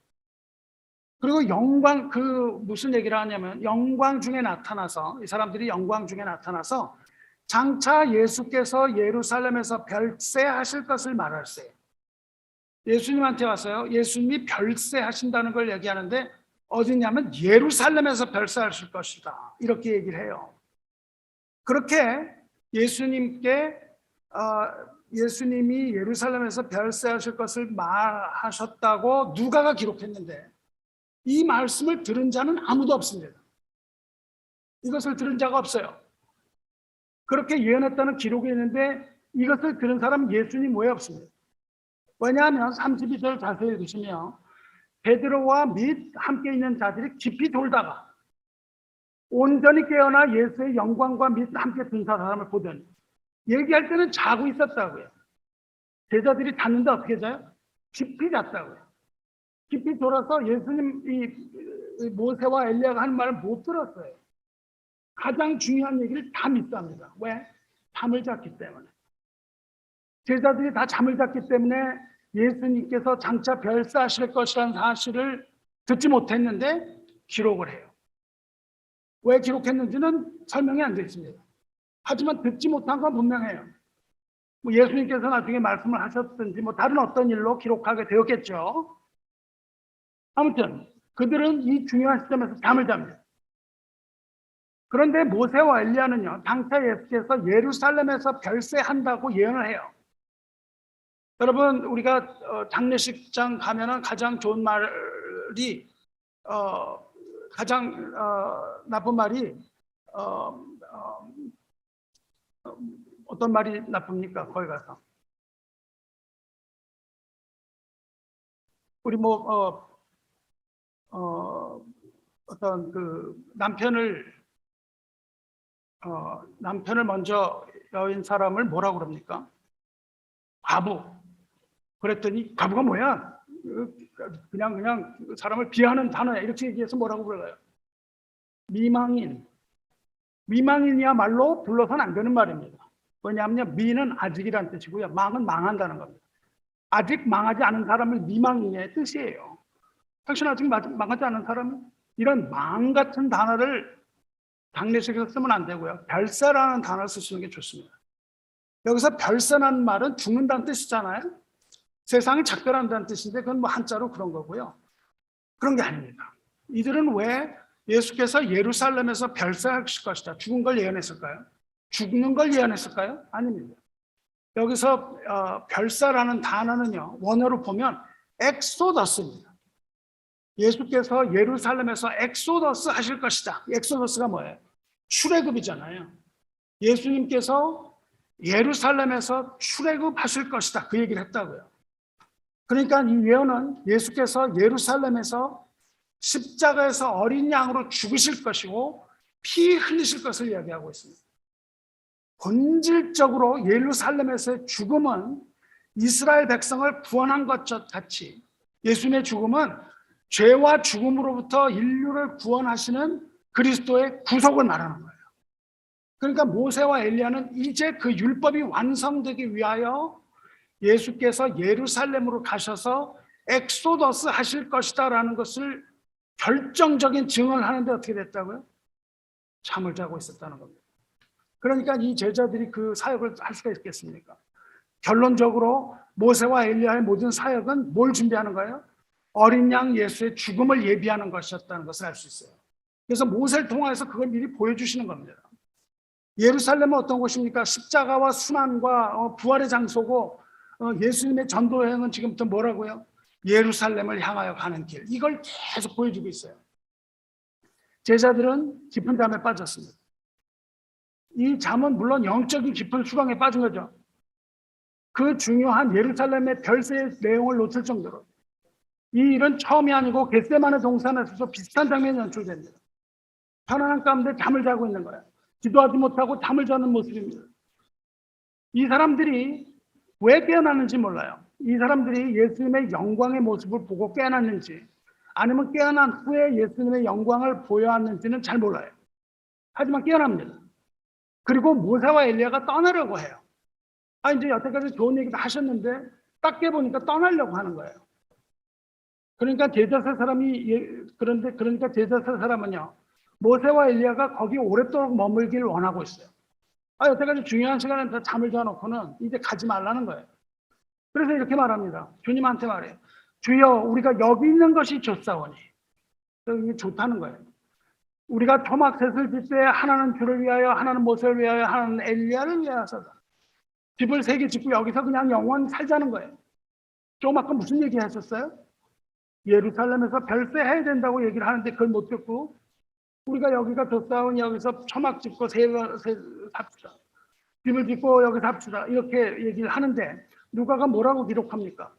그리고 영광, 무슨 얘기를 하냐면 영광 중에 나타나서, 이 사람들이 영광 중에 나타나서 장차 예수께서 예루살렘에서 별세하실 것을 말할세. 예수님한테 왔어요. 예수님이 별세하신다는 걸 얘기하는데 어디냐면 예루살렘에서 별세하실 것이다, 이렇게 얘기를 해요. 그렇게 예수님이 예루살렘에서 별세하실 것을 말하셨다고 누가가 기록했는데 이 말씀을 들은 자는 아무도 없습니다. 이것을 들은 자가 없어요. 그렇게 예언했다는 기록이 있는데 이것을 들은 사람은 예수님 외에 없습니다. 왜냐하면 32절 자세히 보시면 베드로와 및 함께 있는 자들이 깊이 돌다가 온전히 깨어나 예수의 영광과 및 함께 든 사람을 보더니, 얘기할 때는 자고 있었다고요. 제자들이 잤는데 어떻게 자요? 깊이 잤다고요. 깊이 돌아서 예수님 이 모세와 엘리야가 하는 말을 못 들었어요. 가장 중요한 얘기를 다 믿습니다. 왜? 잠을 잤기 때문에. 제자들이 다 잠을 잤기 때문에 예수님께서 장차 별세하실 것이라는 사실을 듣지 못했는데 기록을 해요. 왜 기록했는지는 설명이 안 되어 있습니다. 하지만 듣지 못한 건 분명해요. 예수님께서 나중에 말씀을 하셨든지 다른 어떤 일로 기록하게 되었겠죠. 아무튼 그들은 이 중요한 시점에서 잠을 잡니다. 그런데 모세와 엘리야는요, 당차 예수께서 예루살렘에서 별세한다고 예언을 해요. 여러분, 우리가 장례식장 가면은 가장 좋은 말이 가장 나쁜 말이 어떤 말이 나쁩니까? 거기 가서 우리 어떤 그 남편을 먼저 여인 사람을 뭐라고 그럽니까? 과부. 그랬더니 과부가 뭐야? 그냥 사람을 비하는 단어야. 이렇게 얘기해서 뭐라고 불러요? 미망인. 미망인이야말로 불러서는 안 되는 말입니다. 왜냐하면 미는 아직이라는 뜻이고요. 망은 망한다는 겁니다. 아직 망하지 않은 사람을 미망인의 뜻이에요. 당신 아직 망하지 않은 사람은 이런 망 같은 단어를 장례식에서 쓰면 안 되고요. 별세라는 단어를 쓰시는 게 좋습니다. 여기서 별세라는 말은 죽는다는 뜻이잖아요. 세상이 작별한다는 뜻인데 그건 뭐 한자로 그런 거고요. 그런 게 아닙니다. 이들은 왜 예수께서 예루살렘에서 별세하실 것이다, 죽은 걸 예언했을까요? 죽는 걸 예언했을까요? 아닙니다. 여기서 별세라는 단어는요, 원어로 보면 엑소더스입니다. 예수께서 예루살렘에서 엑소더스 하실 것이다. 엑소더스가 뭐예요? 출애굽이잖아요. 예수님께서 예루살렘에서 출애굽하실 것이다. 그 얘기를 했다고요. 그러니까 이 예언은 예수께서 예루살렘에서 십자가에서 어린 양으로 죽으실 것이고 피 흘리실 것을 이야기하고 있습니다. 본질적으로 예루살렘에서의 죽음은 이스라엘 백성을 구원한 것 같이 예수님의 죽음은 죄와 죽음으로부터 인류를 구원하시는 그리스도의 구속을 말하는 거예요. 그러니까 모세와 엘리야는 이제 그 율법이 완성되기 위하여 예수께서 예루살렘으로 가셔서 엑소더스 하실 것이다라는 것을 결정적인 증언을 하는데 어떻게 됐다고요? 잠을 자고 있었다는 겁니다. 그러니까 이 제자들이 그 사역을 할 수가 있겠습니까? 결론적으로 모세와 엘리야의 모든 사역은 뭘 준비하는 거예요? 어린 양 예수의 죽음을 예비하는 것이었다는 것을 알 수 있어요. 그래서 모세를 통해서 그걸 미리 보여주시는 겁니다. 예루살렘은 어떤 곳입니까? 십자가와 순환과 부활의 장소고 예수님의 전도 여행은 지금부터 뭐라고요? 예루살렘을 향하여 가는 길. 이걸 계속 보여주고 있어요. 제자들은 깊은 잠에 빠졌습니다. 이 잠은 물론 영적인 깊은 수강에 빠진 거죠. 그 중요한 예루살렘의 별세의 내용을 놓칠 정도로 이 일은 처음이 아니고 겟세마네 동산에서도 비슷한 장면이 연출됩니다. 편안한 가운데 잠을 자고 있는 거예요. 기도하지 못하고 잠을 자는 모습입니다. 이 사람들이 왜 깨어났는지 몰라요. 이 사람들이 예수님의 영광의 모습을 보고 깨어났는지 아니면 깨어난 후에 예수님의 영광을 보여왔는지는 잘 몰라요. 하지만 깨어납니다. 그리고 모세와 엘리야가 떠나려고 해요. 이제 여태까지 좋은 얘기도 하셨는데 딱 깨보니까 떠나려고 하는 거예요. 그러니까 제자 세 사람이 그러니까 제자 세 사람은요, 모세와 엘리야가 거기 오랫도록 머물기를 원하고 있어요. 여태까지 중요한 시간에 다 잠을 자놓고는 이제 가지 말라는 거예요. 그래서 이렇게 말합니다. 주님한테 말해요. 주여, 우리가 여기 있는 것이 좋사오니. 이게 좋다는 거예요. 우리가 초막셋을 질 때 하나는 주를 위하여, 하나는 모세를 위하여, 하나는 엘리야를 위하여서다. 집을 3개 짓고 여기서 그냥 영원히 살자는 거예요. 조금 아까 무슨 얘기 하셨어요? 예루살렘에서 별세해야 된다고 얘기를 하는데 그걸 못 듣고 우리가 여기가 좋사오니 여기서 초막 짓고 삽시다. 집을 짓고 여기서 합시다. 이렇게 얘기를 하는데 누가가 뭐라고 기록합니까?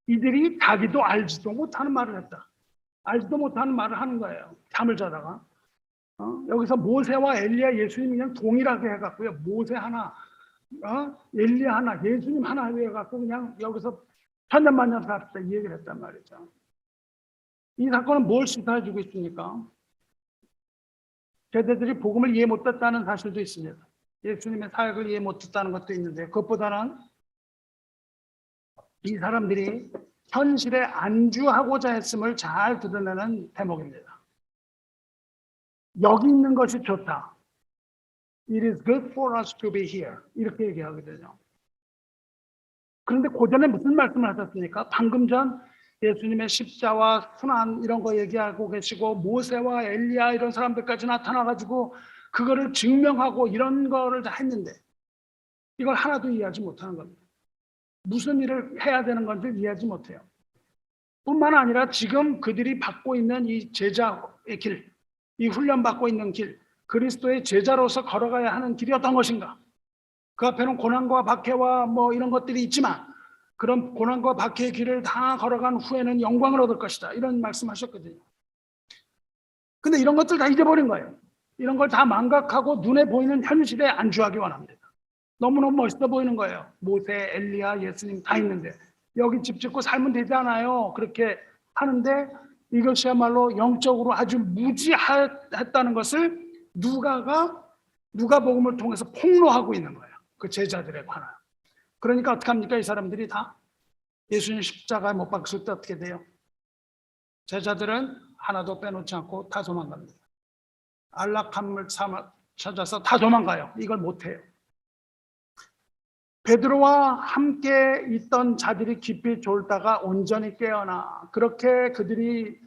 이들이 자기도 알지도 못하는 말을 했다. 알지도 못하는 말을 하는 거예요. 잠을 자다가. 여기서 모세와 엘리야 예수님 그냥 동일하게 해갖고요. 모세 하나, 엘리야 하나, 예수님 하나 해갖고 그냥 여기서 천년만년 삽시다. 이 얘기를 했단 말이죠. 이 사건은 뭘 시사해주고 있습니까? 제자들이 복음을 이해 못했다는 사실도 있습니다. 예수님의 사역을 이해 못했다는 것도 있는데 그것보다는 이 사람들이 현실에 안주하고자 했음을 잘 드러내는 대목입니다. 여기 있는 것이 좋다. It is good for us to be here. 이렇게 얘기하거든요. 그런데 그 전에 무슨 말씀을 하셨습니까? 방금 전 예수님의 십자와 순환 이런 거 얘기하고 계시고 모세와 엘리야 이런 사람들까지 나타나가지고 그거를 증명하고 이런 거를 다 했는데 이걸 하나도 이해하지 못하는 겁니다. 무슨 일을 해야 되는 건지 이해하지 못해요. 뿐만 아니라 지금 그들이 받고 있는 이 제자의 길, 이 훈련받고 있는 길, 그리스도의 제자로서 걸어가야 하는 길이 어떤 것인가? 그 앞에는 고난과 박해와 뭐 이런 것들이 있지만 그런 고난과 박해의 길을 다 걸어간 후에는 영광을 얻을 것이다. 이런 말씀하셨거든요. 근데 이런 것들 다 잊어버린 거예요. 이런 걸 다 망각하고 눈에 보이는 현실에 안주하기 원합니다. 너무너무 멋있어 보이는 거예요. 모세, 엘리야, 예수님 다 있는데 여기 집 짓고 살면 되잖아요. 그렇게 하는데 이것이야말로 영적으로 아주 무지했다는 것을 누가복음을 통해서 폭로하고 있는 거예요. 그 제자들에 관하여. 그러니까 어떻게 합니까? 이 사람들이 다 예수님 십자가에 못 박았을 때 어떻게 돼요? 제자들은 하나도 빼놓지 않고 다 도망갑니다. 안락한 물 찾아서 다 도망가요. 이걸 못해요. 베드로와 함께 있던 자들이 깊이 졸다가 온전히 깨어나 그렇게 그들이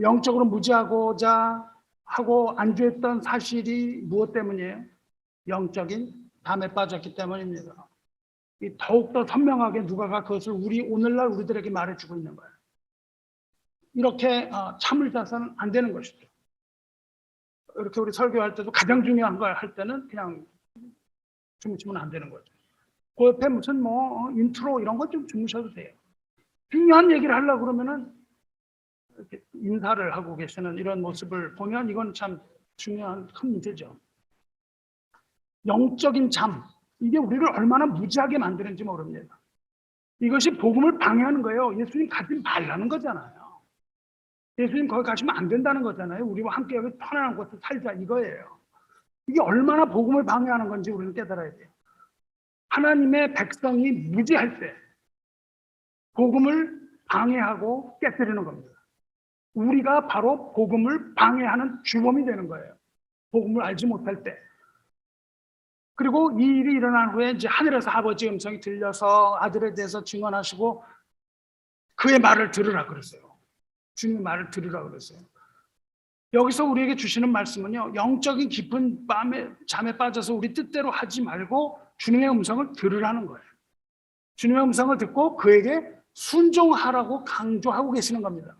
영적으로 무지하고자 하고 안주했던 사실이 무엇 때문이에요? 영적인 담에 빠졌기 때문입니다. 더욱더 선명하게 누가가 그것을 오늘날 우리들에게 말해주고 있는 거예요. 이렇게 참을 자서는 안 되는 것이죠. 이렇게 우리 설교할 때도 가장 중요한 걸 할 때는 그냥 주무시면 안 되는 거죠. 그 옆에 무슨 인트로 이런 거 좀 주무셔도 돼요. 중요한 얘기를 하려고 그러면은 이렇게 인사를 하고 계시는 이런 모습을 보면 이건 참 중요한 큰 문제죠. 영적인 잠, 이게 우리를 얼마나 무지하게 만드는지 모릅니다. 이것이 복음을 방해하는 거예요. 예수님 가지 말라는 거잖아요. 예수님 거기 가시면 안 된다는 거잖아요. 우리와 함께 여기 편안한 곳에서 살자 이거예요. 이게 얼마나 복음을 방해하는 건지 우리는 깨달아야 돼요. 하나님의 백성이 무지할 때 복음을 방해하고 깨뜨리는 겁니다. 우리가 바로 복음을 방해하는 주범이 되는 거예요. 복음을 알지 못할 때. 그리고 이 일이 일어난 후에 이제 하늘에서 아버지 음성이 들려서 아들에 대해서 증언하시고 그의 말을 들으라 그랬어요. 주님의 말을 들으라 그랬어요. 여기서 우리에게 주시는 말씀은요, 영적인 깊은 잠에 빠져서 우리 뜻대로 하지 말고 주님의 음성을 들으라는 거예요. 주님의 음성을 듣고 그에게 순종하라고 강조하고 계시는 겁니다.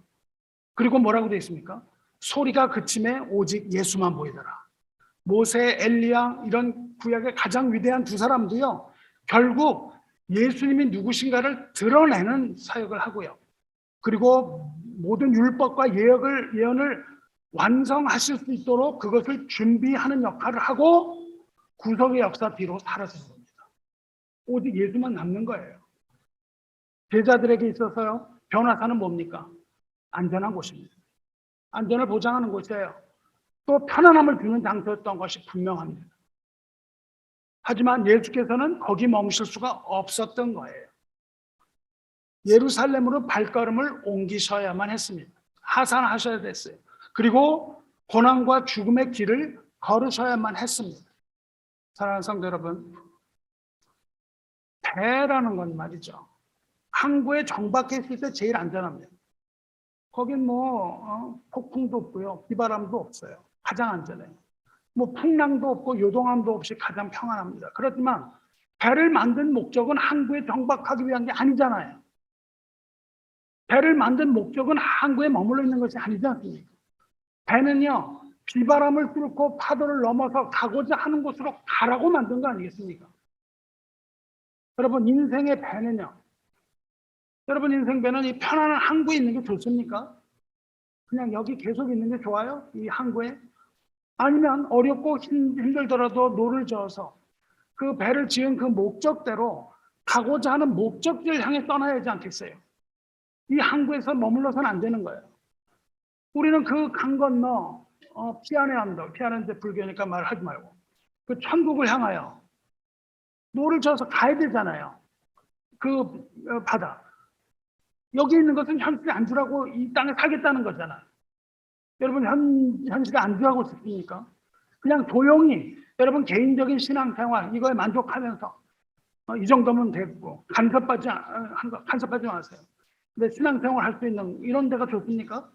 그리고 뭐라고 되어 있습니까? 소리가 그침에 오직 예수만 보이더라. 모세, 엘리야 이런 구약의 가장 위대한 두 사람도요, 결국 예수님이 누구신가를 드러내는 사역을 하고요. 그리고 모든 율법과 예언을 완성하실 수 있도록 그것을 준비하는 역할을 하고 구속의 역사 뒤로 사라지는 겁니다. 오직 예수만 남는 거예요. 제자들에게 있어서요, 변화사는 뭡니까? 안전한 곳입니다. 안전을 보장하는 곳이에요. 또 편안함을 주는 장소였던 것이 분명합니다. 하지만 예수께서는 거기 머무실 수가 없었던 거예요. 예루살렘으로 발걸음을 옮기셔야만 했습니다. 하산하셔야 됐어요. 그리고 고난과 죽음의 길을 걸으셔야만 했습니다. 사랑하는 성도 여러분, 배라는 건 말이죠, 항구에 정박해 있을 때 제일 안전합니다. 거긴 폭풍도 없고요, 비바람도 없어요. 가장 안전해요. 풍랑도 없고 요동함도 없이 가장 평안합니다. 그렇지만 배를 만든 목적은 항구에 정박하기 위한 게 아니잖아요. 배를 만든 목적은 항구에 머물러 있는 것이 아니지 않습니까? 배는요, 비바람을 뚫고 파도를 넘어서 가고자 하는 곳으로 가라고 만든 거 아니겠습니까? 여러분, 인생의 배는요, 여러분 인생 배는 이 편안한 항구에 있는 게 좋습니까? 그냥 여기 계속 있는 게 좋아요? 이 항구에? 아니면 어렵고 힘들더라도 노를 저어서 그 배를 지은 그 목적대로 가고자 하는 목적지를 향해 떠나야 하지 않겠어요? 이 항구에서 머물러서는 안 되는 거예요. 우리는 그 강 건너 피아네 언덕, 피아네는 이제 불교니까 말하지 말고 그 천국을 향하여 노를 저어서 가야 되잖아요. 그 바다. 여기 있는 것은 현실의 안주라고 이 땅에 살겠다는 거잖아요. 여러분 현실에 안주하고 싶습니까? 그냥 조용히 여러분 개인적인 신앙생활 이거에 만족하면서 이 정도면 됐고 간섭하지 마세요. 근데 신앙생활 할 수 있는 이런 데가 좋습니까?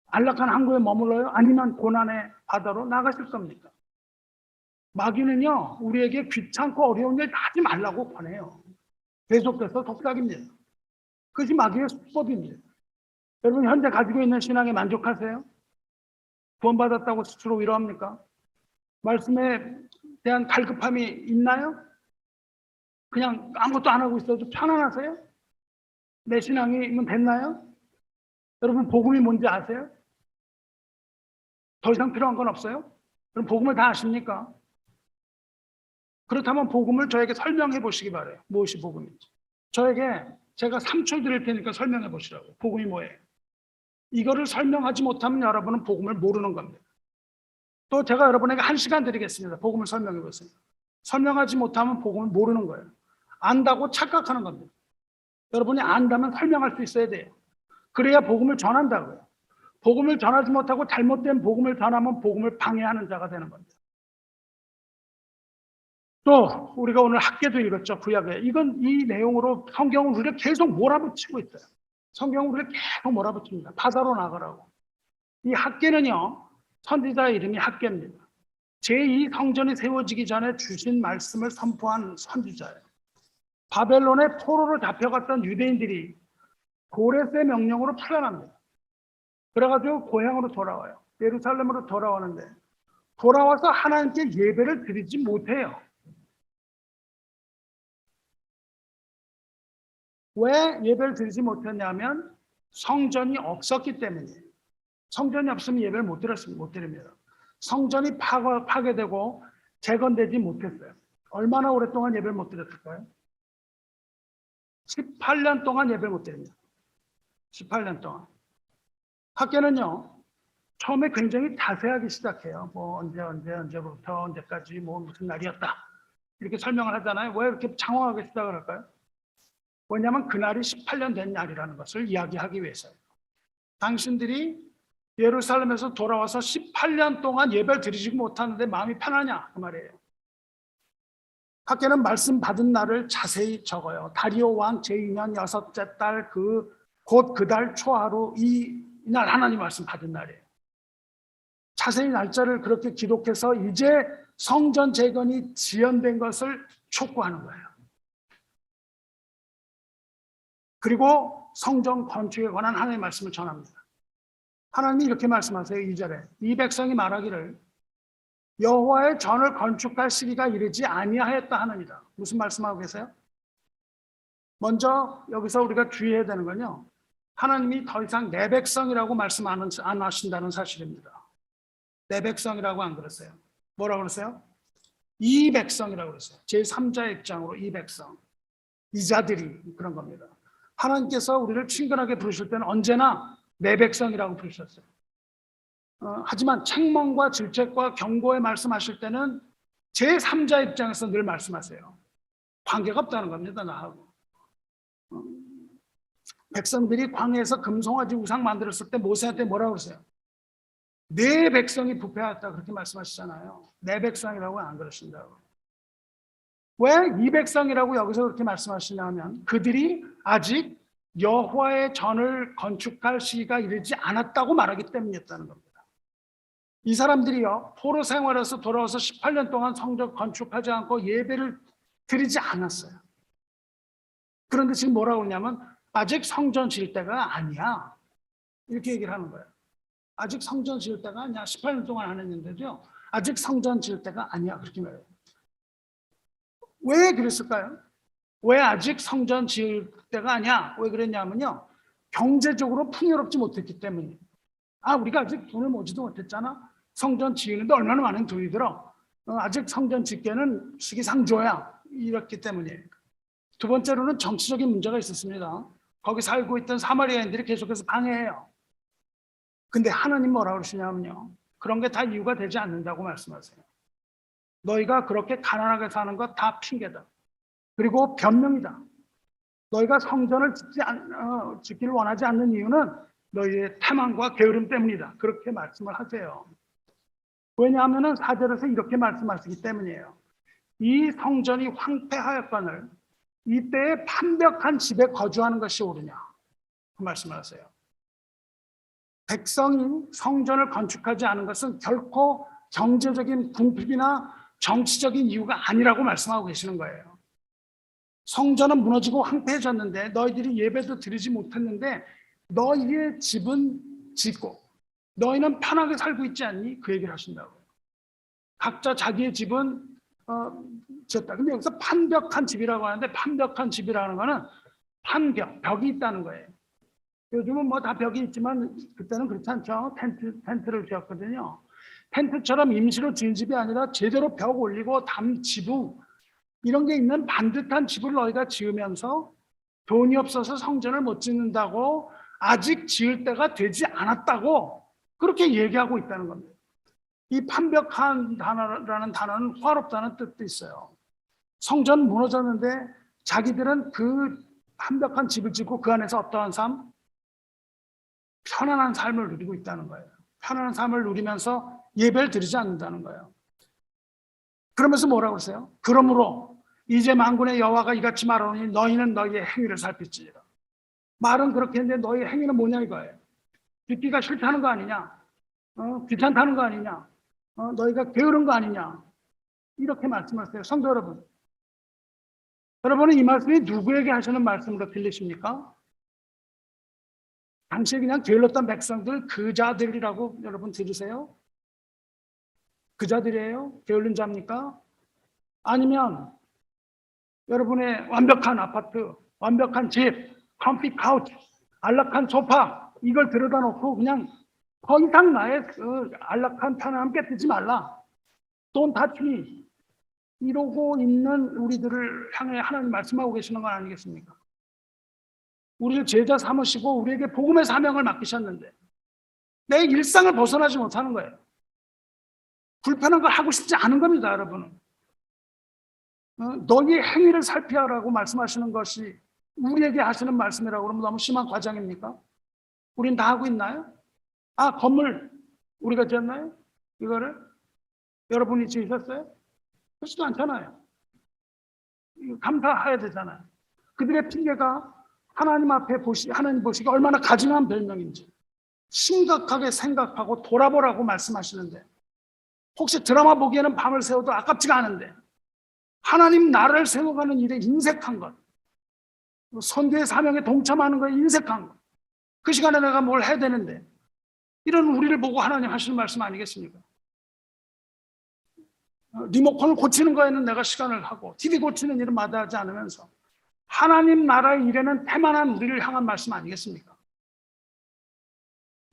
안락한 항구에 머물러요? 아니면 고난의 바다로 나가실 겁니까? 마귀는요, 우리에게 귀찮고 어려운 일 하지 말라고 권해요. 계속해서 속삭입니다. 그것이 마귀의 수법입니다. 여러분, 현재 가지고 있는 신앙에 만족하세요? 구원받았다고 스스로 위로합니까? 말씀에 대한 갈급함이 있나요? 그냥 아무것도 안 하고 있어도 편안하세요? 내 신앙이면 됐나요? 여러분, 복음이 뭔지 아세요? 더 이상 필요한 건 없어요? 그럼 복음을 다 아십니까? 그렇다면 복음을 저에게 설명해 보시기 바라요. 무엇이 복음인지. 저에게 제가 3초 드릴 테니까 설명해 보시라고. 복음이 뭐예요? 이거를 설명하지 못하면 여러분은 복음을 모르는 겁니다. 또 제가 여러분에게 1시간 드리겠습니다. 복음을 설명해 보세요. 설명하지 못하면 복음을 모르는 거예요. 안다고 착각하는 겁니다. 여러분이 안다면 설명할 수 있어야 돼요. 그래야 복음을 전한다고요. 복음을 전하지 못하고 잘못된 복음을 전하면 복음을 방해하는 자가 되는 겁니다. 또 우리가 오늘 학계도 읽었죠. 구약에. 이건 이 내용으로 성경은 우리를 계속 몰아붙이고 있어요. 성경은 우리를 계속 몰아붙입니다. 바다로 나가라고. 이 학계는요, 선지자의 이름이 학계입니다. 제2 성전이 세워지기 전에 주신 말씀을 선포한 선지자예요. 바벨론의 포로로 잡혀갔던 유대인들이 고레스의 명령으로 풀려납니다. 그래가지고 고향으로 돌아와요. 예루살렘으로 돌아오는데 돌아와서 하나님께 예배를 드리지 못해요. 왜 예배를 드리지 못했냐면 성전이 없었기 때문이에요. 성전이 없으면 예배를 못 드립니다. 성전이 파괴되고 재건되지 못했어요. 얼마나 오랫동안 예배를 못 드렸을까요? 18년 동안 예배를 못 드립니다. 18년 동안. 학계는요, 처음에 굉장히 자세하게 시작해요. 뭐 언제부터 언제까지 뭐 무슨 날이었다. 이렇게 설명을 하잖아요. 왜 이렇게 장황하게 시작을 할까요? 왜냐하면 그날이 18년 된 날이라는 것을 이야기하기 위해서예요. 당신들이 예루살렘에서 돌아와서 18년 동안 예배를 드리지 못하는데 마음이 편하냐? 그 말이에요. 학계는 말씀 받은 날을 자세히 적어요. 다리오 왕 제2년 6째 달 곧 그 달 초하루 이날 하나님 말씀 받은 날이에요. 자세히 날짜를 그렇게 기록해서 이제 성전 재건이 지연된 것을 촉구하는 거예요. 그리고 성전 건축에 관한 하나님의 말씀을 전합니다. 하나님이 이렇게 말씀하세요. 2절에 이 백성이 말하기를 여호와의 전을 건축할 시기가 이르지 아니하였다 하느니라. 무슨 말씀하고 계세요? 먼저 여기서 우리가 주의해야 되는 건요, 하나님이 더 이상 내 백성이라고 말씀 안 하신다는 사실입니다. 내 백성이라고 안 그랬어요. 뭐라고 그랬어요? 이 백성이라고 그랬어요. 제3자의 입장으로 이 백성, 이 자들이 그런 겁니다. 하나님께서 우리를 친근하게 부르실 때는 언제나 내 백성이라고 부르셨어요. 하지만 책망과 질책과 경고에 말씀하실 때는 제3자 입장에서 늘 말씀하세요. 관계가 없다는 겁니다, 나하고. 백성들이 광야에서 금송아지 우상 만들었을 때 모세한테 뭐라고 그러세요? 내 백성이 부패하였다 그렇게 말씀하시잖아요. 내 백성이라고 안 그러신다고. 왜 이 백성이라고 여기서 그렇게 말씀하시냐면 그들이 아직 여호와의 전을 건축할 시기가 이르지 않았다고 말하기 때문이었다는 겁니다. 이 사람들이요, 포로 생활에서 돌아와서 18년 동안 성전 건축하지 않고 예배를 드리지 않았어요. 그런데 지금 뭐라고 하냐면 아직 성전 지을 때가 아니야. 이렇게 얘기를 하는 거예요. 아직 성전 지을 때가 아니야. 18년 동안 안 했는데도요, 아직 성전 지을 때가 아니야. 그렇게 말해요. 왜 그랬을까요? 왜 아직 성전 지을 때가 아니야? 왜 그랬냐면요, 경제적으로 풍요롭지 못했기 때문이에요. 우리가 아직 돈을 모지도 못했잖아. 성전 지으는데 얼마나 많은 돈이 들어. 아직 성전 짓기에는 시기상조야. 이렇기 때문이에요. 두 번째로는 정치적인 문제가 있었습니다. 거기 살고 있던 사마리아인들이 계속해서 방해해요. 근데 하나님 뭐라고 그러시냐면요, 그런 게 다 이유가 되지 않는다고 말씀하세요. 너희가 그렇게 가난하게 사는 것 다 핑계다. 그리고 변명이다. 너희가 성전을 짓기를 원하지 않는 이유는 너희의 태만과 게으름 때문이다. 그렇게 말씀을 하세요. 왜냐하면 4절에서 이렇게 말씀하시기 때문이에요. 이 성전이 황폐하였거늘 이때에 판벽한 집에 거주하는 것이 옳으냐, 그 말씀을 하세요. 백성이 성전을 건축하지 않은 것은 결코 경제적인 궁핍이나 정치적인 이유가 아니라고 말씀하고 계시는 거예요. 성전은 무너지고 황폐해졌는데 너희들이 예배도 드리지 못했는데 너희의 집은 짓고 너희는 편하게 살고 있지 않니? 그 얘기를 하신다고. 각자 자기의 집은 지었다. 근데 여기서 판벽한 집이라고 하는데 판벽한 집이라는 거는 벽이 있다는 거예요. 요즘은 뭐 다 벽이 있지만 그때는 그렇지 않죠. 텐트를 지었거든요. 텐트처럼 임시로 지은 집이 아니라 제대로 벽 올리고 담, 지붕 이런 게 있는 반듯한 집을 너희가 지으면서 돈이 없어서 성전을 못 짓는다고 아직 지을 때가 되지 않았다고 그렇게 얘기하고 있다는 겁니다. 이 판벽한 단어라는 단어는 화롭다는 뜻도 있어요. 성전 무너졌는데 자기들은 그 판벽한 집을 짓고 그 안에서 어떠한 삶? 편안한 삶을 누리고 있다는 거예요. 편안한 삶을 누리면서 예배를 드리지 않는다는 거예요. 그러면서 뭐라고 했어요? 그러므로 이제 만군의 여호와가 이같이 말하노니 너희는 너희의 행위를 살필지니라. 말은 그렇게 했는데 너희의 행위는 뭐냐 이거예요. 듣기가 싫다는 거 아니냐? 귀찮다는 거 아니냐? 너희가 게으른 거 아니냐? 이렇게 말씀하세요. 성도 여러분. 여러분은 이 말씀이 누구에게 하시는 말씀으로 들리십니까? 당시에 그냥 게을렀던 백성들, 그자들이라고 여러분 들으세요? 그자들이에요? 게을른 자입니까? 아니면 여러분의 완벽한 아파트, 완벽한 집, 컴피 카우치, 안락한 소파 이걸 들여다 놓고 그냥 더 이상 나의 그 안락한 편안함 깨뜨리지 말라. Don't touch me. 이러고 있는 우리들을 향해 하나님 말씀하고 계시는 건 아니겠습니까? 우리를 제자 삼으시고 우리에게 복음의 사명을 맡기셨는데 내 일상을 벗어나지 못하는 거예요. 불편한 걸 하고 싶지 않은 겁니다, 여러분은. 너희의 행위를 살피라고 말씀하시는 것이 우리에게 하시는 말씀이라고 그러면 너무 심한 과장입니까? 우린 다 하고 있나요? 건물 우리가 지었나요? 이거를? 여러분이 지으셨어요? 그렇지도 않잖아요. 감사해야 되잖아요. 그들의 핑계가 하나님 앞에 하나님 보시기 얼마나 가증한 별명인지 심각하게 생각하고 돌아보라고 말씀하시는데 혹시 드라마 보기에는 밤을 새워도 아깝지가 않은데 하나님 나라를 세워가는 일에 인색한 것, 선교의 사명에 동참하는 것에 인색한 것, 그 시간에 내가 뭘 해야 되는데 이런 우리를 보고 하나님 하시는 말씀 아니겠습니까? 리모컨을 고치는 거에는 내가 시간을 하고 TV 고치는 일은 마다하지 않으면서 하나님 나라의 일에는 태만한 우리를 향한 말씀 아니겠습니까?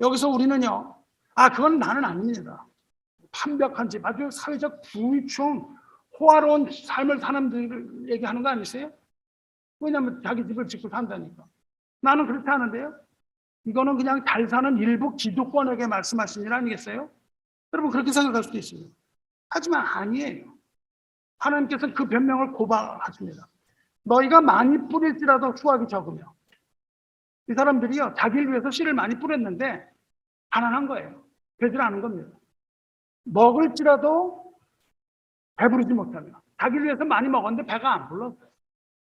여기서 우리는요, 그건 나는 아닙니다. 판벽한 집, 아주 사회적 부유층, 호화로운 삶을 사는 사람들 얘기하는 거 아니세요? 왜냐하면 자기 집을 짓고 산다니까. 나는 그렇지 않은데요. 이거는 그냥 잘 사는 일부 기득권에게 말씀하신 일 아니겠어요? 여러분 그렇게 생각할 수도 있습니다. 하지만 아니에요. 하나님께서는 그 변명을 고발하십니다. 너희가 많이 뿌릴지라도 수확이 적으며. 이 사람들이요, 자기를 위해서 씨를 많이 뿌렸는데 가난한 거예요. 되질 않은 겁니다. 먹을지라도 배부르지 못하며, 자기를 위해서 많이 먹었는데 배가 안 불렀어요.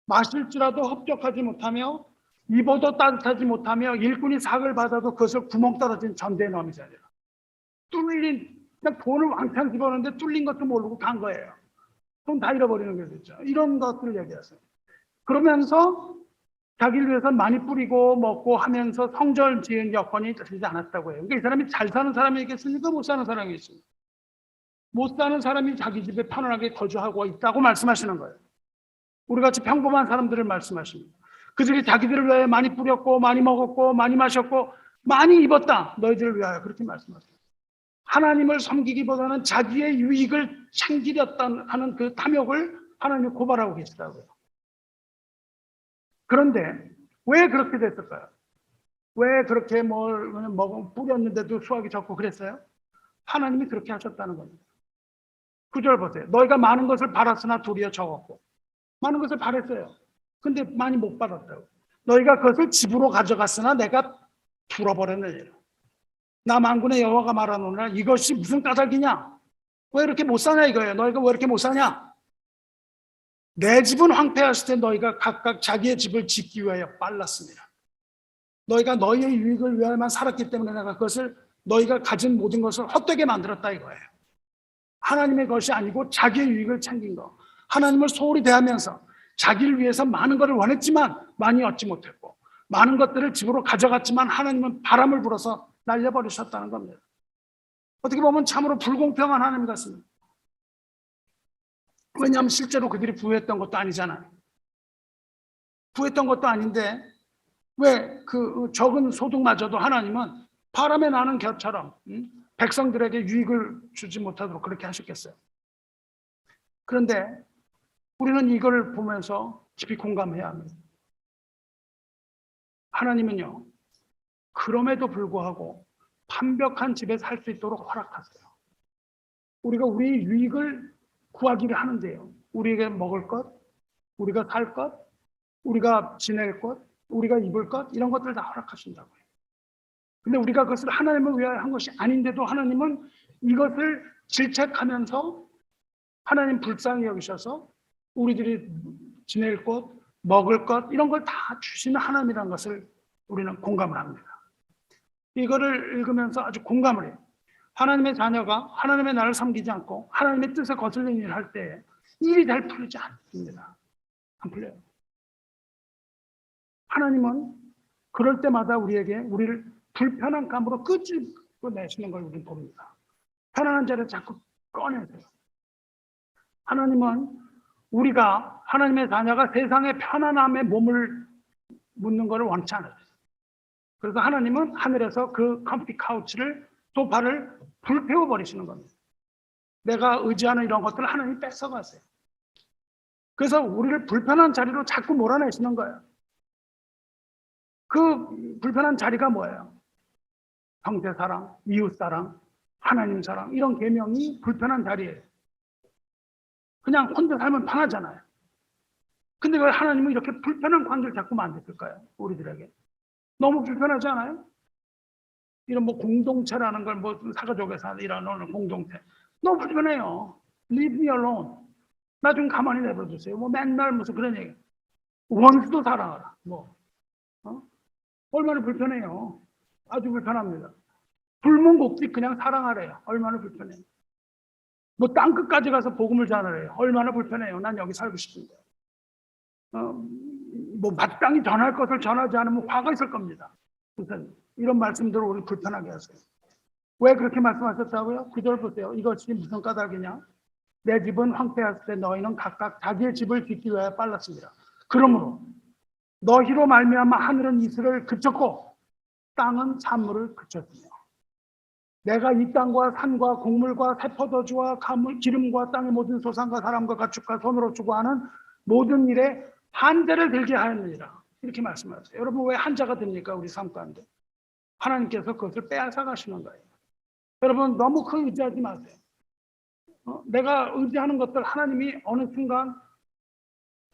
마실지라도 흡족하지 못하며, 입어도 따뜻하지 못하며, 일꾼이 삭을 받아도 그것을 구멍 떨어진 전대에 넘이지 아니라. 그냥 돈을 왕창 집어넣는데 뚫린 것도 모르고 간 거예요. 돈 다 잃어버리는 게 됐죠. 이런 것들을 얘기하세요. 그러면서 자기를 위해서 많이 뿌리고 먹고 하면서 성전 지은 여건이 되지 않았다고 해요. 그러니까 이 사람이 잘 사는 사람이겠습니까? 못 사는 사람이겠습니까? 못 사는 사람이 자기 집에 편안하게 거주하고 있다고 말씀하시는 거예요. 우리같이 평범한 사람들을 말씀하십니다. 그들이 자기들을 위해 많이 뿌렸고 많이 먹었고 많이 마셨고 많이 입었다. 너희들을 위하여 그렇게 말씀하세요. 하나님을 섬기기보다는 자기의 유익을 챙기렸다 하는 그 탐욕을 하나님이 고발하고 계시다고요. 그런데 왜 그렇게 됐을까요? 왜 그렇게 뿌렸는데도 수확이 적고 그랬어요? 하나님이 그렇게 하셨다는 겁니다. 9절 보세요. 너희가 많은 것을 바랐으나 도리어 적었고. 많은 것을 바랬어요. 근데 많이 못 받았다고. 너희가 그것을 집으로 가져갔으나 내가 풀어버렸느니라. 나 만군의 여호와가 말하노라. 이것이 무슨 까닭이냐? 왜 이렇게 못 사냐 이거예요. 너희가 왜 이렇게 못 사냐? 내 집은 황폐했을 때 너희가 각각 자기의 집을 짓기 위하여 빨랐습니다. 너희가 너희의 유익을 위하여만 살았기 때문에 내가 그것을 너희가 가진 모든 것을 헛되게 만들었다 이거예요. 하나님의 것이 아니고 자기의 유익을 챙긴 거. 하나님을 소홀히 대하면서 자기를 위해서 많은 것을 원했지만 많이 얻지 못했고, 많은 것들을 집으로 가져갔지만 하나님은 바람을 불어서 날려버리셨다는 겁니다. 어떻게 보면 참으로 불공평한 하나님 같습니다. 왜냐하면 실제로 그들이 부유했던 것도 아니잖아요. 부유했던 것도 아닌데 왜 그 적은 소득마저도 하나님은 바람에 나는 겨처럼 백성들에게 유익을 주지 못하도록 그렇게 하셨겠어요. 그런데 우리는 이걸 보면서 깊이 공감해야 합니다. 하나님은요, 그럼에도 불구하고 완벽한 집에 살 수 있도록 허락하세요. 우리가 우리의 유익을 구하기를 하는데요. 우리에게 먹을 것, 우리가 살 것, 우리가 지낼 것, 우리가 입을 것, 이런 것들을 다 허락하신다고요. 근데 우리가 그것을 하나님을 위하여 한 것이 아닌데도 하나님은 이것을 질책하면서 하나님 불쌍히 여기셔서 우리들이 지낼 것, 먹을 것, 이런 걸 다 주시는 하나님이라는 것을 우리는 공감을 합니다. 이거를 읽으면서 아주 공감을 해요. 하나님의 자녀가 하나님의 나를 섬기지 않고 하나님의 뜻에 거슬리는 일을 할 때 일이 잘 풀리지 않습니다. 안 풀려요. 하나님은 그럴 때마다 우리를 불편한 감으로 끄집어내시는 걸 우리는 봅니다. 편안한 자리를 자꾸 꺼내세요. 하나님은 우리가 하나님의 자녀가 세상의 편안함에 몸을 묻는 것을 원치 않아요. 그래서 하나님은 하늘에서 그 컴피 카우치를 소파를 불태워 버리시는 겁니다. 내가 의지하는 이런 것들을 하나님이 뺏어가세요. 그래서 우리를 불편한 자리로 자꾸 몰아내시는 거예요. 그 불편한 자리가 뭐예요? 형제 사랑, 이웃 사랑, 하나님 사랑, 이런 계명이 불편한 자리예요. 그냥 혼자 살면 편하잖아요. 근데 왜 하나님은 이렇게 불편한 관계를 자꾸 만드실까요? 우리들에게. 너무 불편하지 않아요? 이런 뭐 공동체라는 걸 뭐 사가족에서 일하는 공동체. 너무 불편해요. Leave me alone. 나 좀 가만히 내버려두세요. 뭐 맨날 무슨 그런 얘기. 원수도 사랑하라. 얼마나 불편해요. 아주 불편합니다. 불문곡지 그냥 사랑하래요. 얼마나 불편해요. 뭐 땅끝까지 가서 복음을 전하래요. 얼마나 불편해요. 난 여기 살고 싶은데. 뭐 마땅히 전할 것을 전하지 않으면 화가 있을 겁니다. 무슨 이런 말씀들을 우리 불편하게 하세요. 왜 그렇게 말씀하셨다고요? 9절 보세요. 이것이 무슨 까닭이냐? 내 집은 황폐했을 때 너희는 각각 자기의 집을 짓기 위하여 빨랐습니다. 그러므로 너희로 말미암아 하늘은 이슬을 그쳤고 땅은 산물을 그쳤으며 내가 이 땅과 산과 곡물과 새포도주와 기름과 땅의 모든 소산과 사람과 가축과 손으로 주고 하는 모든 일에 한자를 들게 하였느니라. 이렇게 말씀하세요. 여러분 왜 한자가 됩니까? 우리 삶 가운데. 하나님께서 그것을 빼앗아 가시는 거예요. 여러분 너무 큰 의지하지 마세요. 내가 의지하는 것들 하나님이 어느 순간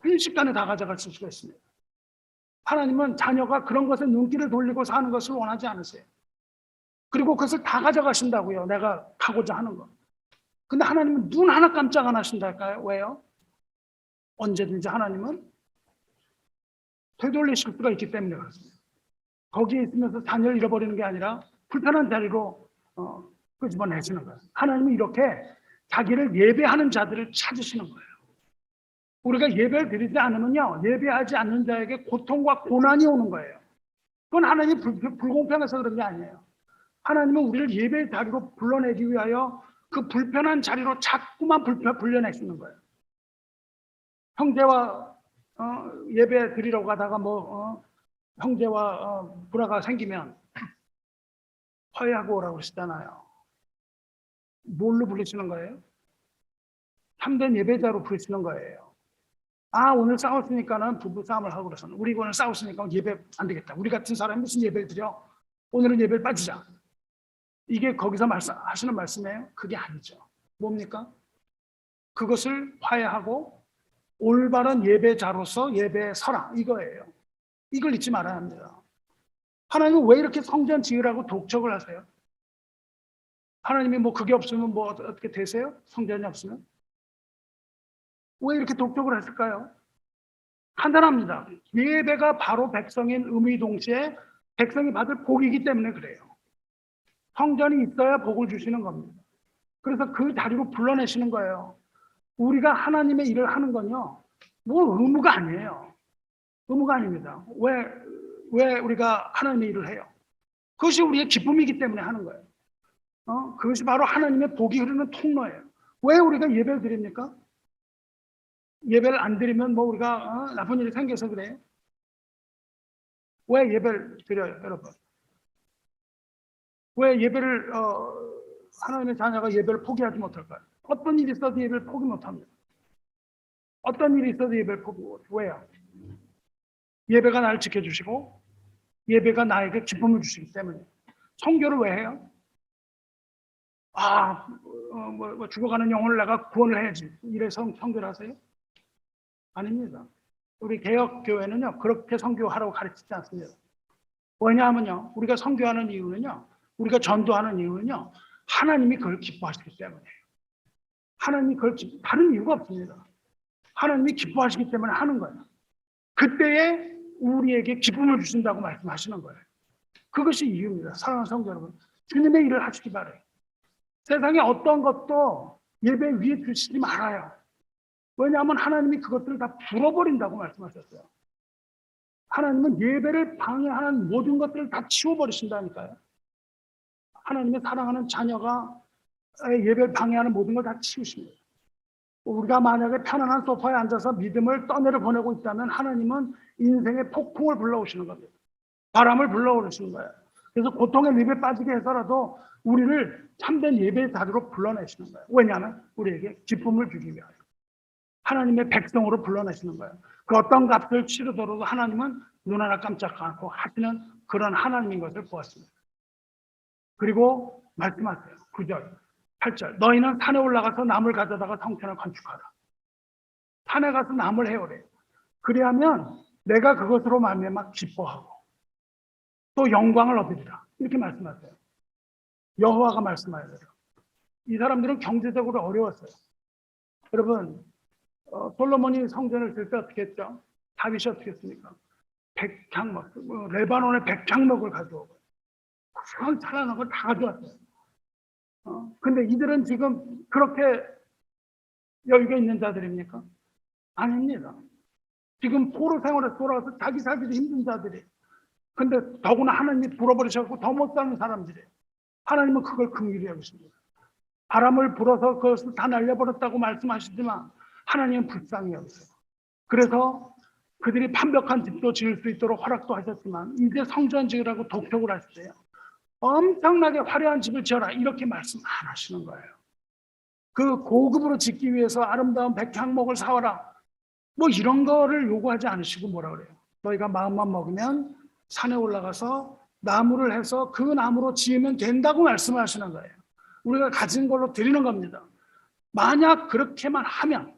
순식간에 다 가져가실 수가 있습니다. 하나님은 자녀가 그런 것에 눈길을 돌리고 사는 것을 원하지 않으세요. 그리고 그것을 다 가져가신다고요. 내가 하고자 하는 거. 근데 하나님은 눈 하나 깜짝 안 하신달까요? 왜요? 언제든지 하나님은 되돌리실 수가 있기 때문에 그렇습니다. 거기에 있으면서 자녀를 잃어버리는 게 아니라 불편한 자리로 끄집어내시는 거예요. 하나님은 이렇게 자기를 예배하는 자들을 찾으시는 거예요. 우리가 예배를 드리지 않으면요, 예배하지 않는 자에게 고통과 고난이 오는 거예요. 그건 하나님 불공평해서 그런 게 아니에요. 하나님은 우리를 예배의 자리로 불러내기 위하여 그 불편한 자리로 자꾸만 불려내시는 거예요. 형제와 예배 드리러 가다가 형제와 불화가 생기면 화해하고 오라고 그러시잖아요. 뭘로 부르시는 거예요? 참된 예배자로 부르시는 거예요. 아, 오늘 싸웠으니까는 부부 싸움을 하고 그래서 우리 오늘 싸웠으니까 예배 안 되겠다. 우리 같은 사람이 무슨 예배를 드려? 오늘은 예배를 빠지자. 이게 거기서 하시는 말씀이에요? 그게 아니죠. 뭡니까? 그것을 화해하고 올바른 예배자로서 예배에 서라. 이거예요. 이걸 잊지 말아야 합니다. 하나님은 왜 이렇게 성전 지으라고 독촉을 하세요? 하나님이 뭐 그게 없으면 뭐 어떻게 되세요? 성전이 없으면? 왜 이렇게 독촉을 했을까요? 간단합니다. 예배가 바로 백성인 의미 동시에 백성이 받을 복이기 때문에 그래요. 성전이 있어야 복을 주시는 겁니다. 그래서 그 자리로 불러내시는 거예요. 우리가 하나님의 일을 하는 건요, 뭐 의무가 아니에요. 의무가 아닙니다. 왜 우리가 하나님의 일을 해요? 그것이 우리의 기쁨이기 때문에 하는 거예요. 그것이 바로 하나님의 복이 흐르는 통로예요. 왜 우리가 예배를 드립니까? 예배를 안 드리면 뭐 우리가 나쁜 일이 생겨서 그래요? 왜 예배를 드려요, 여러분? 왜 예배를 하나님의 자녀가 예배를 포기하지 못할까요? 어떤 일이 있어도 예배를 포기 못합니다. 어떤 일이 있어도 예배를 포기 못해요. 왜요? 예배가 나를 지켜주시고 예배가 나에게 기쁨을 주시기 때문에. 선교를 왜 해요? 죽어가는 영혼을 내가 구원을 해야지. 이래서 선교를 하세요? 아닙니다. 우리 개혁교회는요, 그렇게 선교하라고 가르치지 않습니다. 왜냐하면요, 우리가 선교하는 이유는요, 우리가 전도하는 이유는요, 하나님이 그걸 기뻐하시기 때문이에요. 하나님이 그걸 다른 이유가 없습니다. 하나님이 기뻐하시기 때문에 하는 거예요. 그때에 우리에게 기쁨을 주신다고 말씀하시는 거예요. 그것이 이유입니다. 사랑하는 성도 여러분, 주님의 일을 하시기 바라요. 세상에 어떤 것도 예배 위에 두시지 말아요. 왜냐하면 하나님이 그것들을 다 불어버린다고 말씀하셨어요. 하나님은 예배를 방해하는 모든 것들을 다 치워버리신다니까요. 하나님의 사랑하는 자녀가 예배를 방해하는 모든 걸 다 치우십니다. 우리가 만약에 편안한 소파에 앉아서 믿음을 떠내려 보내고 있다면 하나님은 인생의 폭풍을 불러오시는 겁니다. 바람을 불러오시는 거예요. 그래서 고통의 늪에 빠지게 해서라도 우리를 참된 예배의 자리로 불러내시는 거예요. 왜냐하면 우리에게 기쁨을 주기 위하여. 하나님의 백성으로 불러내시는 거예요. 그 어떤 값을 치르더라도 하나님은 눈 하나 깜짝 않고 하시는 그런 하나님인 것을 보았습니다. 그리고 말씀하세요. 9절, 8절. 너희는 산에 올라가서 나무를 가져다가 성전을 건축하라. 산에 가서 나무를 해오래. 그리하면 내가 그것으로 말미암아 기뻐하고 또 영광을 얻으리라. 이렇게 말씀하세요. 여호와가 말씀하세요. 이 사람들은 경제적으로 어려웠어요. 여러분, 솔로몬이 성전을 질 때 어떻게 했죠? 다윗이 어떻게 했습니까? 백향목, 레바논의 백향목을 가져오고 그런 찬란한 걸 다 가져왔어요. 근데 이들은 지금 그렇게 여유가 있는 자들입니까? 아닙니다. 지금 포로 생활에 돌아가서 자기 살기도 힘든 자들이. 근데 더구나 하나님이 불어버리셔서 더 못 사는 사람들이에요. 하나님은 그걸 긍휼히 여기십니다. 바람을 불어서 그것을 다 날려버렸다고 말씀하시지만 하나님은 불쌍히 여기세요. 그래서 그들이 완벽한 집도 지을 수 있도록 허락도 하셨지만 이제 성전 지으라고 독촉을 하시대요. 엄청나게 화려한 집을 지어라 이렇게 말씀 안 하시는 거예요. 그 고급으로 짓기 위해서 아름다운 백향목을 사와라 뭐 이런 거를 요구하지 않으시고 뭐라 그래요? 너희가 마음만 먹으면 산에 올라가서 나무를 해서 그 나무로 지으면 된다고 말씀하시는 거예요. 우리가 가진 걸로 드리는 겁니다. 만약 그렇게만 하면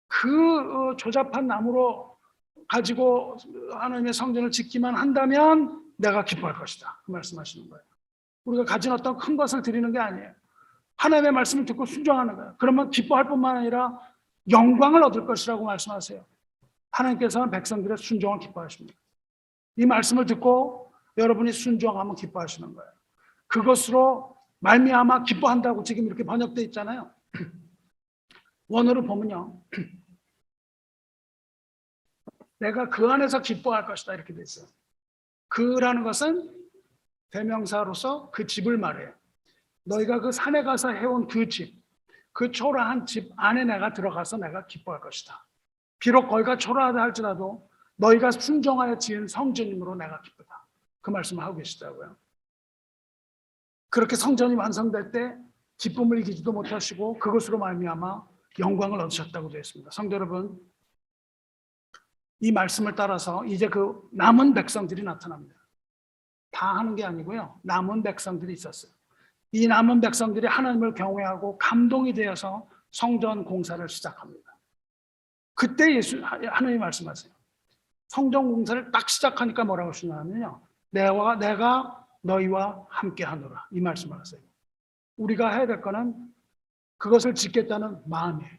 그 조잡한 나무로 가지고 하나님의 성전을 짓기만 한다면 내가 기뻐할 것이다. 그 말씀하시는 거예요. 우리가 가진 어떤 큰 것을 드리는 게 아니에요. 하나님의 말씀을 듣고 순종하는 거예요. 그러면 기뻐할 뿐만 아니라 영광을 얻을 것이라고 말씀하세요. 하나님께서는 백성들의 순종을 기뻐하십니다. 이 말씀을 듣고 여러분이 순종하면 기뻐하시는 거예요. 그것으로 말미암아 기뻐한다고 지금 이렇게 번역되어 있잖아요. 원어를 보면요. 내가 그 안에서 기뻐할 것이다 이렇게 돼 있어요. 그라는 것은 대명사로서 그 집을 말해요. 너희가 그 산에 가서 해온 그 집, 그 초라한 집 안에 내가 들어가서 내가 기뻐할 것이다. 비록 거기가 초라하다 할지라도 너희가 순종하여 지은 성전임으로 내가 기쁘다. 그 말씀을 하고 계시더라고요. 그렇게 성전이 완성될 때 기쁨을 이기지도 못하시고 그것으로 말미암아 영광을 얻으셨다고 되어 있습니다. 성도 여러분, 이 말씀을 따라서 이제 그 남은 백성들이 나타납니다. 다 하는 게 아니고요. 남은 백성들이 있었어요. 이 남은 백성들이 하나님을 경외하고 감동이 되어서 성전 공사를 시작합니다. 그때 하나님이 말씀하세요. 성전 공사를 딱 시작하니까 뭐라고 하시냐면요. 내가 너희와 함께 하노라. 이 말씀을 하세요. 우리가 해야 될 거는 그것을 짓겠다는 마음이에요.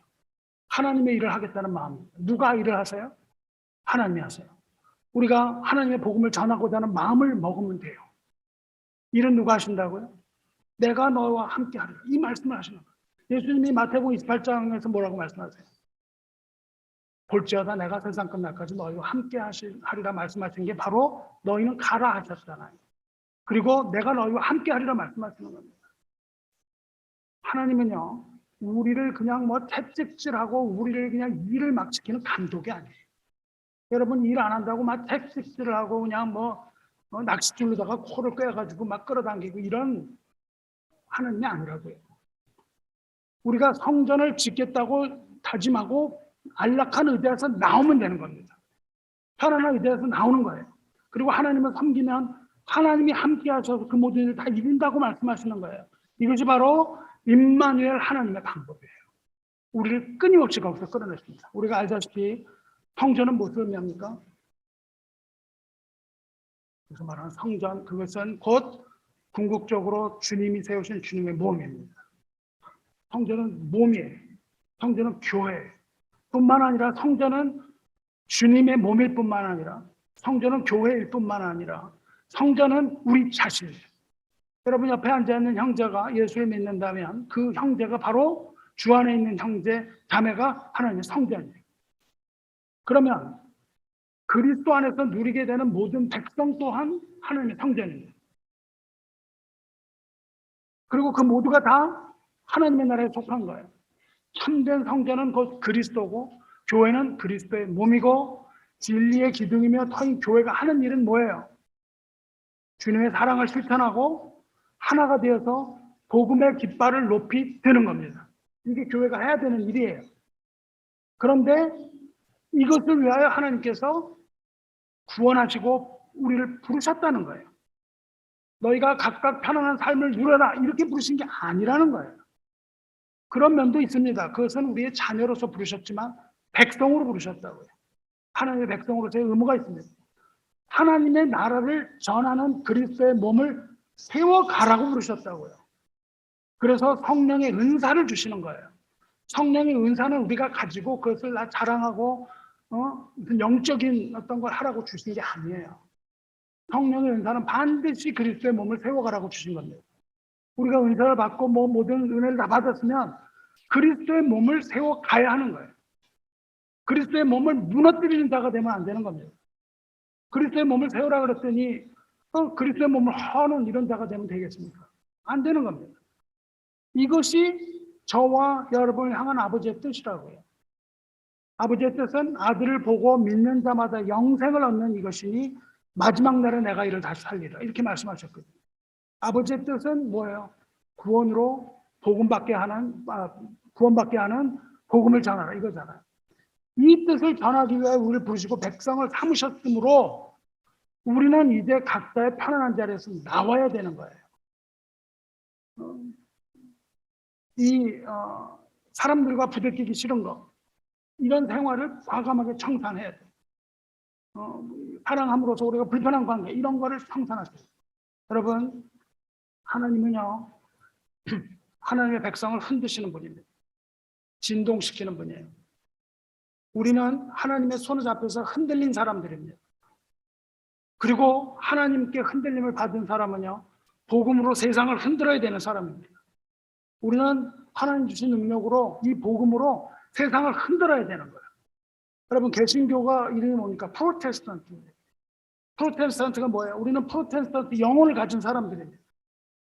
하나님의 일을 하겠다는 마음입니다. 누가 일을 하세요? 하나님이 하세요. 우리가 하나님의 복음을 전하고자 하는 마음을 먹으면 돼요. 일은 누가 하신다고요? 내가 너와 함께 하리라. 이 말씀을 하시는 거예요. 예수님이 마태복음 28장에서 뭐라고 말씀하세요? 볼지어다 내가 세상 끝날까지 너희와 함께 하리라 말씀하신 게 바로 너희는 가라 하셨잖아요. 그리고 내가 너희와 함께 하리라 말씀하시는 겁니다. 하나님은요, 우리를 그냥 뭐 채찍질하고 우리를 그냥 일을 막 시키는 감독이 아니에요. 여러분 일 안 한다고 막 채찍질을 하고 그냥 낚싯줄로다가 코를 꿰가지고 막 끌어당기고 이런 하나님이 아니라고요. 우리가 성전을 짓겠다고 다짐하고 안락한 의대에서 나오면 되는 겁니다. 편안한 의대에서 나오는 거예요. 그리고 하나님을 섬기면 하나님이 함께 하셔서 그 모든 일을 다 이룬다고 말씀하시는 거예요. 이것이 바로 임마누엘 하나님의 방법이에요. 우리를 끊임없이 거기서 끌어냈습니다. 우리가 알다시피 성전은 무엇을 의미합니까? 그래서 말하는 성전, 그것은 곧 궁극적으로 주님이 세우신 주님의 몸입니다. 성전은 몸이에요. 성전은 교회예요. 뿐만 아니라 성전은 주님의 몸일 뿐만 아니라 성전은 교회일 뿐만 아니라 성전은 우리 자신이에요. 여러분 옆에 앉아있는 형제가 예수를 믿는다면 그 형제가 바로 주 안에 있는 형제, 자매가 하나님의 성전이에요. 그러면 그리스도 안에서 누리게 되는 모든 백성 또한 하나님의 성전입니다. 그리고 그 모두가 다 하나님의 나라에 속한 거예요. 참된 성전은 곧 그리스도고 교회는 그리스도의 몸이고 진리의 기둥이며 터인 교회가 하는 일은 뭐예요? 주님의 사랑을 실천하고 하나가 되어서 복음의 깃발을 높이 드는 겁니다. 이게 교회가 해야 되는 일이에요. 그런데 이것을 위하여 하나님께서 구원하시고 우리를 부르셨다는 거예요. 너희가 각각 편안한 삶을 누려라 이렇게 부르신 게 아니라는 거예요. 그런 면도 있습니다. 그것은 우리의 자녀로서 부르셨지만 백성으로 부르셨다고요. 하나님의 백성으로서의 의무가 있습니다. 하나님의 나라를 전하는 그리스도의 몸을 세워가라고 부르셨다고요. 그래서 성령의 은사를 주시는 거예요. 성령의 은사는 우리가 가지고 그것을 자랑하고 무슨 영적인 어떤 걸 하라고 주신 게 아니에요. 성령의 은사는 반드시 그리스도의 몸을 세워가라고 주신 겁니다. 우리가 은사를 받고 모든 은혜를 다 받았으면 그리스도의 몸을 세워가야 하는 거예요. 그리스도의 몸을 무너뜨리는 자가 되면 안 되는 겁니다. 그리스도의 몸을 세우라 그랬더니 그리스도의 몸을 허는 이런 자가 되면 되겠습니까? 안 되는 겁니다. 이것이 저와 여러분을 향한 아버지의 뜻이라고요. 아버지의 뜻은 아들을 보고 믿는 자마다 영생을 얻는 이것이니 마지막 날에 내가 이를 다시 살리라 이렇게 말씀하셨거든요. 아버지의 뜻은 뭐예요? 구원으로 구원받게 하는 복음을 전하라 이거잖아요. 이 뜻을 전하기 위해 우리를 부르시고 백성을 삼으셨으므로 우리는 이제 각자의 편안한 자리에서 나와야 되는 거예요. 사람들과 부대끼기 싫은 거 이런 생활을 과감하게 청산해야 돼요. 사랑함으로써 우리가 불편한 관계 이런 거를 청산하세요. 여러분 하나님은요 하나님의 백성을 흔드시는 분입니다. 진동시키는 분이에요. 우리는 하나님의 손을 잡혀서 흔들린 사람들입니다. 그리고 하나님께 흔들림을 받은 사람은요 복음으로 세상을 흔들어야 되는 사람입니다. 우리는 하나님 주신 능력으로 이 복음으로 세상을 흔들어야 되는 거예요. 여러분 개신교가 이름이 뭡니까? 프로테스탄트입니다. 프로테스탄트가 뭐예요? 우리는 프로테스탄트 영혼을 가진 사람들입니다.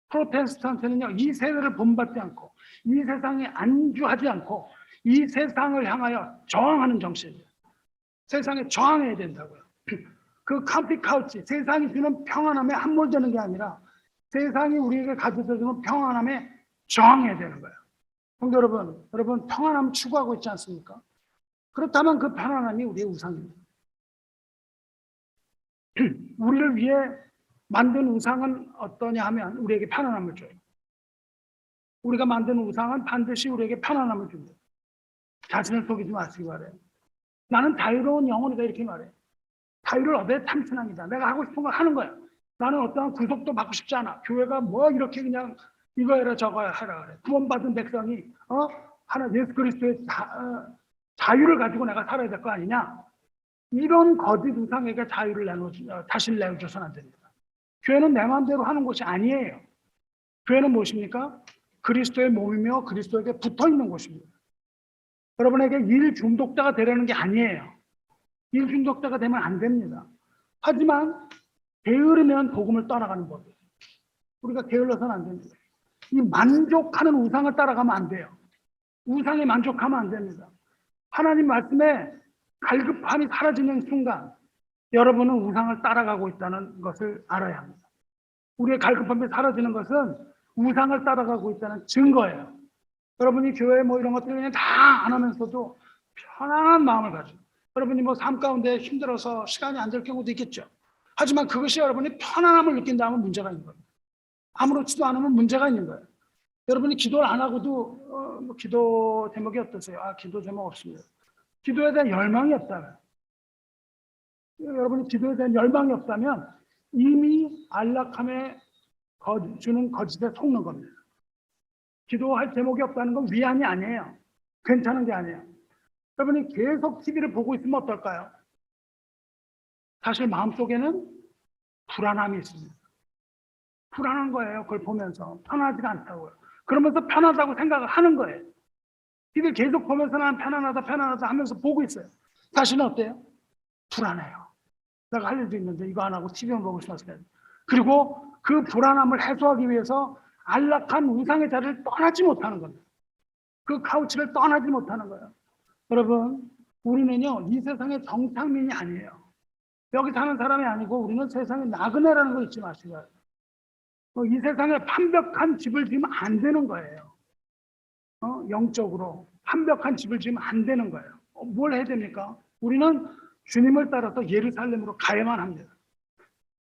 프로테스탄트는요 이 세대를 본받지 않고 이 세상에 안주하지 않고 이 세상을 향하여 저항하는 정신이에요. 세상에 저항해야 된다고요. 그 컴피카우치 세상이 주는 평안함에 함몰되는 게 아니라 세상이 우리에게 가져다 주는 평안함에 저항해야 되는 거예요. 성도 여러분 평안함 추구하고 있지 않습니까? 그렇다면 그 편안함이 우리의 우상입니다. 우리를 위해 만든 우상은 어떠냐 하면 우리에게 편안함을 줘요. 우리가 만든 우상은 반드시 우리에게 편안함을 줍니다. 자신을 속이지 마시기 바래요. 나는 자유로운 영혼이다 이렇게 말해요. 자유를 얻어야 탐진합니다. 내가 하고 싶은 걸 하는 거예요. 나는 어떠한 구속도 받고 싶지 않아. 교회가 뭐 이렇게 그냥 이거 해라 저거 하라 그래. 구원받은 백성이 하나 예수 그리스도의 자유를 가지고 내가 살아야 될 거 아니냐. 이런 거짓 우상에게 자유를 자신을 내어줘서는 안 됩니다. 교회는 내 마음대로 하는 곳이 아니에요. 교회는 무엇입니까? 그리스도의 몸이며 그리스도에게 붙어있는 곳입니다. 여러분에게 일 중독자가 되려는 게 아니에요. 일 중독자가 되면 안 됩니다. 하지만 게으르면 복음을 떠나가는 법이에요. 우리가 게을러서는 안 됩니다. 이 만족하는 우상을 따라가면 안 돼요. 우상에 만족하면 안 됩니다. 하나님 말씀에 갈급함이 사라지는 순간 여러분은 우상을 따라가고 있다는 것을 알아야 합니다. 우리의 갈급함이 사라지는 것은 우상을 따라가고 있다는 증거예요. 여러분이 교회 뭐 이런 것들 그냥 다 안 하면서도 편안한 마음을 가지고, 여러분이 뭐 삶 가운데 힘들어서 시간이 안 될 경우도 있겠죠. 하지만 그것이 여러분이 편안함을 느낀다면 문제가 있는 겁니다. 아무렇지도 않으면 문제가 있는 거예요. 여러분이 기도를 안 하고도 뭐 기도 제목이 어떠세요? 기도 제목 없습니다. 기도에 대한 열망이 없다면, 여러분이 기도에 대한 열망이 없다면 이미 안락함에 주는 거짓에 속는 겁니다. 기도할 제목이 없다는 건 위안이 아니에요. 괜찮은 게 아니에요. 여러분이 계속 TV를 보고 있으면 어떨까요? 사실 마음속에는 불안함이 있습니다. 불안한 거예요. 그걸 보면서 편하지가 않다고요. 그러면서 편하다고 생각을 하는 거예요. TV를 계속 보면서 난 편안하다 하면서 보고 있어요. 사실은 어때요? 불안해요. 내가 할 일도 있는데 이거 안 하고 TV만 보고 있었어요. 그리고 그 불안함을 해소하기 위해서 안락한 우상의 자리를 떠나지 못하는 겁니다. 그 카우치를 떠나지 못하는 거예요. 여러분, 우리는요, 이 세상의 정착민이 아니에요. 여기 사는 사람이 아니고 우리는 세상의 나그네라는 거 잊지 마시고요. 이 세상에 완벽한 집을 지으면 안 되는 거예요. 영적으로 완벽한 집을 지으면 안 되는 거예요. 뭘 해야 됩니까? 우리는 주님을 따라서 예루살렘으로 가야만 합니다.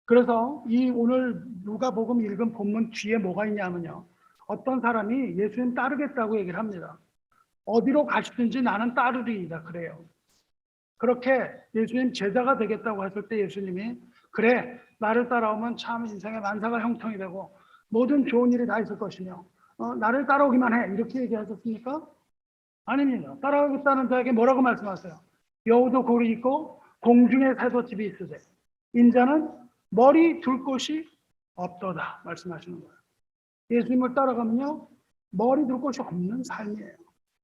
그래서 이 오늘 누가복음 읽은 본문 뒤에 뭐가 있냐면요, 어떤 사람이 예수님 따르겠다고 얘기를 합니다. 어디로 가시든지 나는 따르리이다 그래요. 그렇게 예수님 제자가 되겠다고 했을 때 예수님이 그래, 나를 따라오면 참 인생의 만사가 형통이 되고 모든 좋은 일이 다 있을 것이며 나를 따라오기만 해, 이렇게 얘기하셨습니까? 아닙니다. 따라오겠다는 자에게 뭐라고 말씀하세요? 여우도 굴이 있고 공중에 새도집이 있으되 인자는 머리 둘 곳이 없도다 말씀하시는 거예요. 예수님을 따라가면요, 머리 둘 곳이 없는 삶이에요.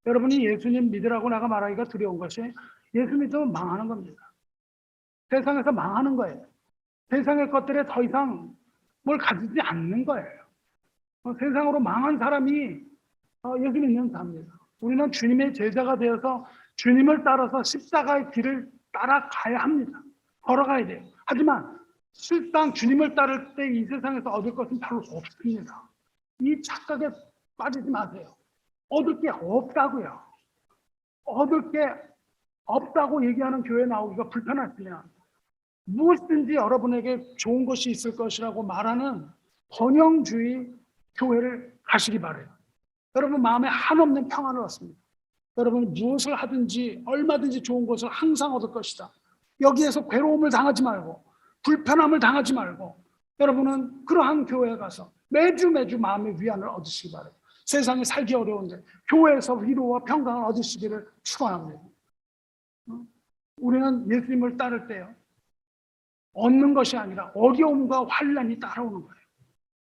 여러분이 예수님 믿으라고 내가 말하기가 두려운 것이, 예수 믿으면 망하는 겁니다. 세상에서 망하는 거예요. 세상의 것들에 더 이상 뭘 가지지 않는 거예요. 세상으로 망한 사람이 예수 믿는 사람입니다. 우리는 주님의 제자가 되어서 주님을 따라서 십자가의 길을 따라가야 합니다. 걸어가야 돼요. 하지만 실상 주님을 따를 때 이 세상에서 얻을 것은 별로 없습니다. 이 착각에 빠지지 마세요. 얻을 게 없다고요. 얻을 게 없다고 얘기하는 교회 나오기가 불편하시면 무엇이든지 여러분에게 좋은 것이 있을 것이라고 말하는 번영주의 교회를 가시기 바라요. 여러분 마음에 한없는 평안을 얻습니다. 여러분 무엇을 하든지 얼마든지 좋은 것을 항상 얻을 것이다. 여기에서 괴로움을 당하지 말고 불편함을 당하지 말고 여러분은 그러한 교회에 가서 매주 마음의 위안을 얻으시기 바라요. 세상에 살기 어려운데 교회에서 위로와 평강을 얻으시기를 축원합니다. 우리는 예수님을 따를 때요, 얻는 것이 아니라 어려움과 환난이 따라오는 거예요.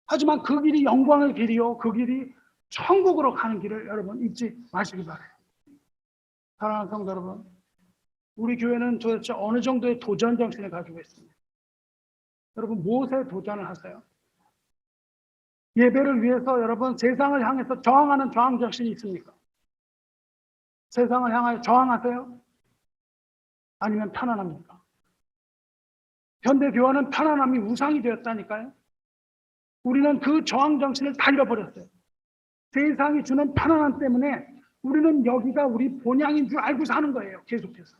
하지만 그 길이 영광의 길이요, 그 길이 천국으로 가는 길을 여러분 잊지 마시기 바라요. 사랑하는 성도 여러분, 우리 교회는 도대체 어느 정도의 도전 정신을 가지고 있습니다. 여러분 무엇에 도전을 하세요? 예배를 위해서 여러분 세상을 향해서 저항하는 저항 정신이 있습니까? 세상을 향하여 저항하세요? 아니면 편안합니까? 현대 교회는 편안함이 우상이 되었다니까요. 우리는 그 저항 정신을 다 잃어버렸어요. 세상이 주는 편안함 때문에 우리는 여기가 우리 본향인 줄 알고 사는 거예요. 계속해서.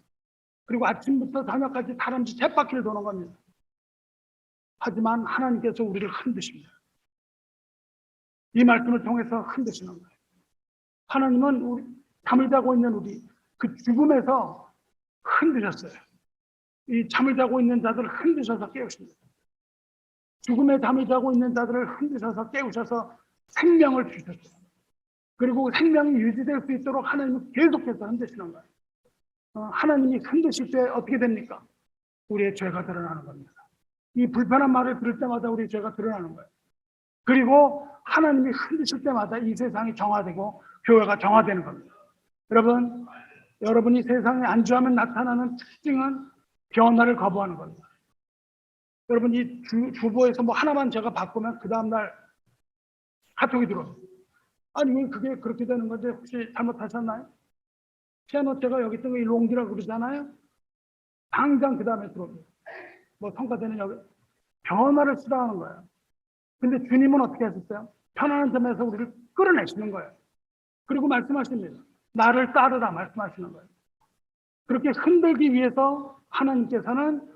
그리고 아침부터 저녁까지 다람쥐 쳇바퀴를 도는 겁니다. 하지만 하나님께서 우리를 흔드십니다. 이 말씀을 통해서 흔드시는 거예요. 하나님은 우리 잠을 자고 있는 우리 그 죽음에서 흔드셨어요. 이 잠을 자고 있는 자들을 흔드셔서 깨우십니다. 죽음에 잠을 자고 있는 자들을 흔드셔서 깨우셔서 생명을 주셨어요. 그리고 생명이 유지될 수 있도록 하나님은 계속해서 흔드시는 거예요. 하나님이 흔드실 때 어떻게 됩니까? 우리의 죄가 드러나는 겁니다. 이 불편한 말을 들을 때마다 우리의 죄가 드러나는 거예요. 그리고 하나님이 흔드실 때마다 이 세상이 정화되고 교회가 정화되는 겁니다. 여러분, 여러분이 세상에 안주하면 나타나는 특징은 변화를 거부하는 겁니다. 여러분, 이 주보에서 뭐 하나만 제가 바꾸면 그 다음날 카톡이 들어옵니다. 아니, 왜 그게 그렇게 되는 건지 혹시 잘못하셨나요? 피아노 제가 여기 있던 거 이 롱디라고 그러잖아요. 당장 그 다음에 들어옵니다. 뭐 성과되는 여기 변화를 시도하는 거예요. 근데 주님은 어떻게 하셨어요? 편안한 점에서 우리를 끌어내시는 거예요. 그리고 말씀하십니다. 나를 따르라 말씀하시는 거예요. 그렇게 흔들기 위해서 하나님께서는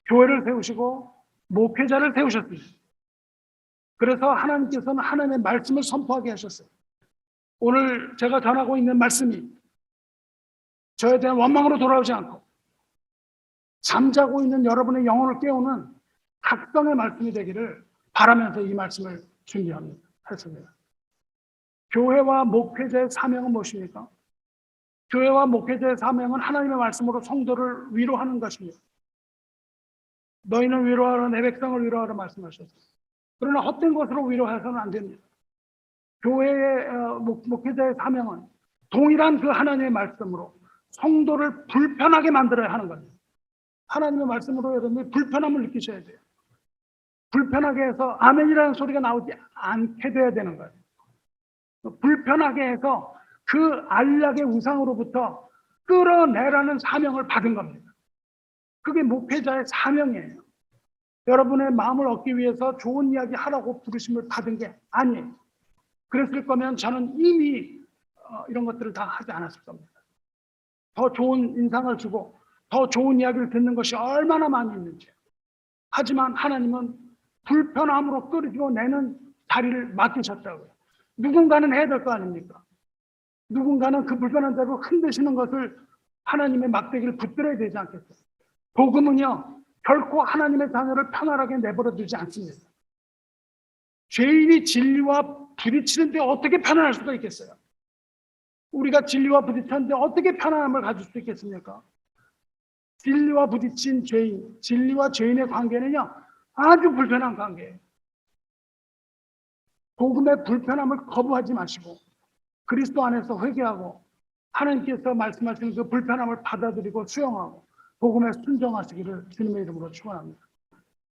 교회를 세우시고 목회자를 세우셨습니다. 그래서 하나님께서는 하나님의 말씀을 선포하게 하셨어요. 오늘 제가 전하고 있는 말씀이 저에 대한 원망으로 돌아오지 않고 잠자고 있는 여러분의 영혼을 깨우는 각성의 말씀이 되기를 바라면서 이 말씀을 준비합니다. 했습니다. 교회와 목회자의 사명은 무엇입니까? 교회와 목회자의 사명은 하나님의 말씀으로 성도를 위로하는 것입니다. 너희는 위로하라 내 백성을 위로하라 말씀하셨어요. 그러나 헛된 것으로 위로해서는 안 됩니다. 교회의 목회자의 사명은 동일한 그 하나님의 말씀으로 성도를 불편하게 만들어야 하는 겁니다. 하나님의 말씀으로 여러분이 불편함을 느끼셔야 돼요. 불편하게 해서 아멘이라는 소리가 나오지 않게 돼야 되는 거예요. 불편하게 해서 그 안락의 우상으로부터 끌어내라는 사명을 받은 겁니다. 그게 목회자의 사명이에요. 여러분의 마음을 얻기 위해서 좋은 이야기 하라고 부르심을 받은 게 아니에요. 그랬을 거면 저는 이미 이런 것들을 다 하지 않았을 겁니다. 더 좋은 인상을 주고 더 좋은 이야기를 듣는 것이 얼마나 많이 있는지. 하지만 하나님은 불편함으로 끌어내는 자리를 맡기셨다고요. 누군가는 해야 될 거 아닙니까? 누군가는 그 불편한 대로 흔드시는 것을 하나님의 막대기를 붙들어야 되지 않겠어요? 복음은요, 결코 하나님의 자녀를 편안하게 내버려 두지 않습니다. 죄인이 진리와 부딪히는데 어떻게 편안할 수가 있겠어요? 우리가 진리와 부딪혔는데 어떻게 편안함을 가질 수 있겠습니까? 진리와 부딪힌 죄인, 진리와 죄인의 관계는요, 아주 불편한 관계예요. 복음의 불편함을 거부하지 마시고 그리스도 안에서 회개하고 하나님께서 말씀하시는 그 불편함을 받아들이고 수용하고 복음에 순종하시기를 주님의 이름으로 축원합니다.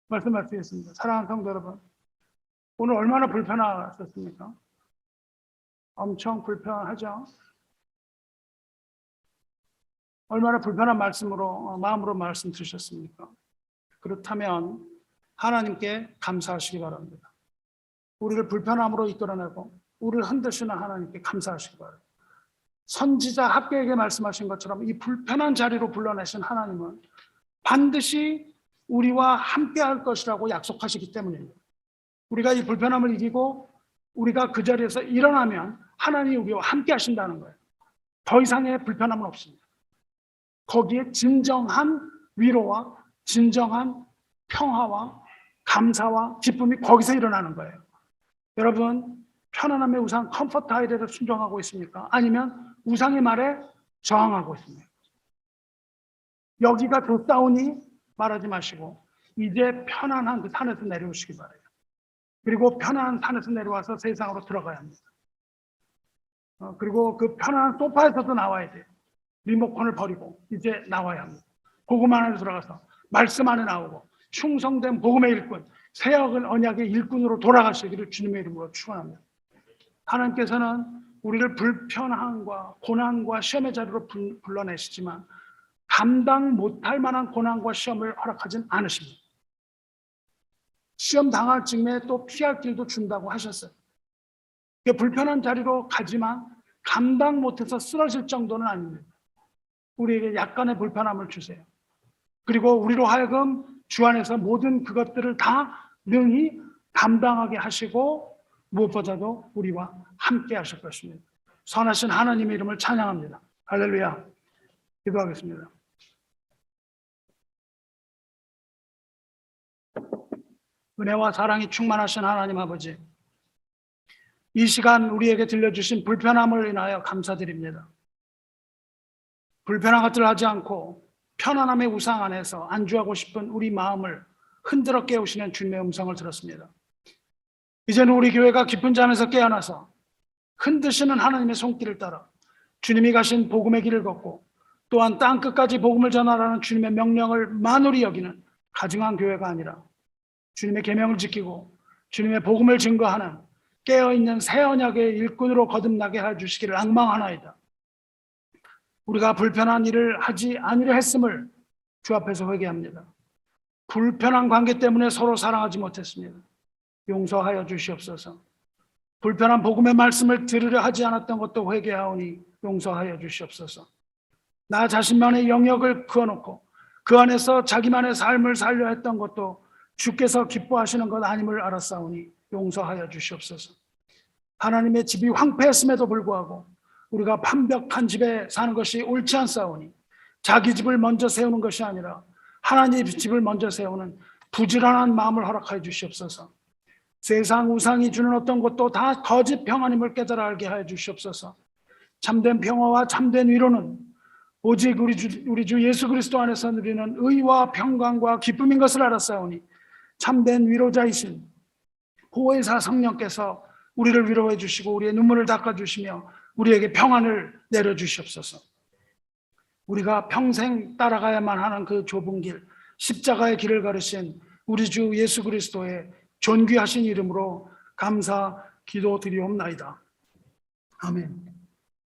말씀하시겠습니다. 사랑하는 성도 여러분, 오늘 얼마나 불편하셨습니까? 엄청 불편하죠? 얼마나 불편한 말씀으로 마음으로 말씀 드셨습니까? 그렇다면 하나님께 감사하시기 바랍니다. 우리를 불편함으로 이끌어내고 우리를 흔드시는 하나님께 감사하시기 바랍니다. 선지자 학개에게 말씀하신 것처럼 이 불편한 자리로 불러내신 하나님은 반드시 우리와 함께할 것이라고 약속하시기 때문입니다. 우리가 이 불편함을 이기고 우리가 그 자리에서 일어나면 하나님이 우리와 함께 하신다는 거예요. 더 이상의 불편함은 없습니다. 거기에 진정한 위로와 진정한 평화와 감사와 기쁨이 거기서 일어나는 거예요. 여러분, 편안함의 우상 컴포트 아이디어를 순종하고 있습니까? 아니면 우상의 말에 저항하고 있습니까? 여기가 좋사오니 말하지 마시고 이제 편안한 그 산에서 내려오시기 바라요. 그리고 편안한 산에서 내려와서 세상으로 들어가야 합니다. 그리고 그 편안한 소파에서도 나와야 돼요. 리모컨을 버리고 이제 나와야 합니다. 복음 안에 들어가서 말씀 안에 나오고 충성된 복음의 일꾼, 새 언약의 일꾼으로 돌아가시기를 주님의 이름으로 축원합니다. 하나님께서는 우리를 불편함과 고난과 시험의 자리로 불러내시지만 감당 못할 만한 고난과 시험을 허락하진 않으십니다. 시험 당할 즈음에 또 피할 길도 준다고 하셨어요. 불편한 자리로 가지만 감당 못해서 쓰러질 정도는 아닙니다. 우리에게 약간의 불편함을 주세요. 그리고 우리로 하여금 주 안에서 모든 그것들을 다 능히 감당하게 하시고 무엇보다도 우리와 함께 하실 것입니다. 선하신 하나님의 이름을 찬양합니다. 할렐루야. 기도하겠습니다. 은혜와 사랑이 충만하신 하나님 아버지, 이 시간 우리에게 들려주신 불편함을 인하여 감사드립니다. 불편한 것들을 하지 않고 편안함의 우상 안에서 안주하고 싶은 우리 마음을 흔들어 깨우시는 주님의 음성을 들었습니다. 이제는 우리 교회가 깊은 잠에서 깨어나서 흔드시는 하나님의 손길을 따라 주님이 가신 복음의 길을 걷고 또한 땅끝까지 복음을 전하라는 주님의 명령을 만홀히 여기는 가증한 교회가 아니라 주님의 계명을 지키고 주님의 복음을 증거하는 깨어있는 새 언약의 일꾼으로 거듭나게 해주시기를 앙망하나이다. 우리가 불편한 일을 하지 아니려 했음을 주 앞에서 회개합니다. 불편한 관계 때문에 서로 사랑하지 못했습니다. 용서하여 주시옵소서. 불편한 복음의 말씀을 들으려 하지 않았던 것도 회개하오니 용서하여 주시옵소서. 나 자신만의 영역을 그어놓고 그 안에서 자기만의 삶을 살려 했던 것도 주께서 기뻐하시는 것 아님을 알았사오니 용서하여 주시옵소서. 하나님의 집이 황폐했음에도 불구하고 우리가 판벽한 집에 사는 것이 옳지 않사오니 자기 집을 먼저 세우는 것이 아니라 하나님의 집을 먼저 세우는 부지런한 마음을 허락하여 주시옵소서. 세상 우상이 주는 어떤 것도 다 거짓 평안임을 깨달아 알게 하여 주시옵소서. 참된 평화와 참된 위로는 오직 우리 주 예수 그리스도 안에서 누리는 의와 평강과 기쁨인 것을 알았사오니 참된 위로자이신 보혜사 성령께서 우리를 위로해 주시고 우리의 눈물을 닦아 주시며 우리에게 평안을 내려 주시옵소서. 우리가 평생 따라가야만 하는 그 좁은 길, 십자가의 길을 걸으신 우리 주 예수 그리스도의 존귀하신 이름으로 감사 기도드리옵나이다. 아멘.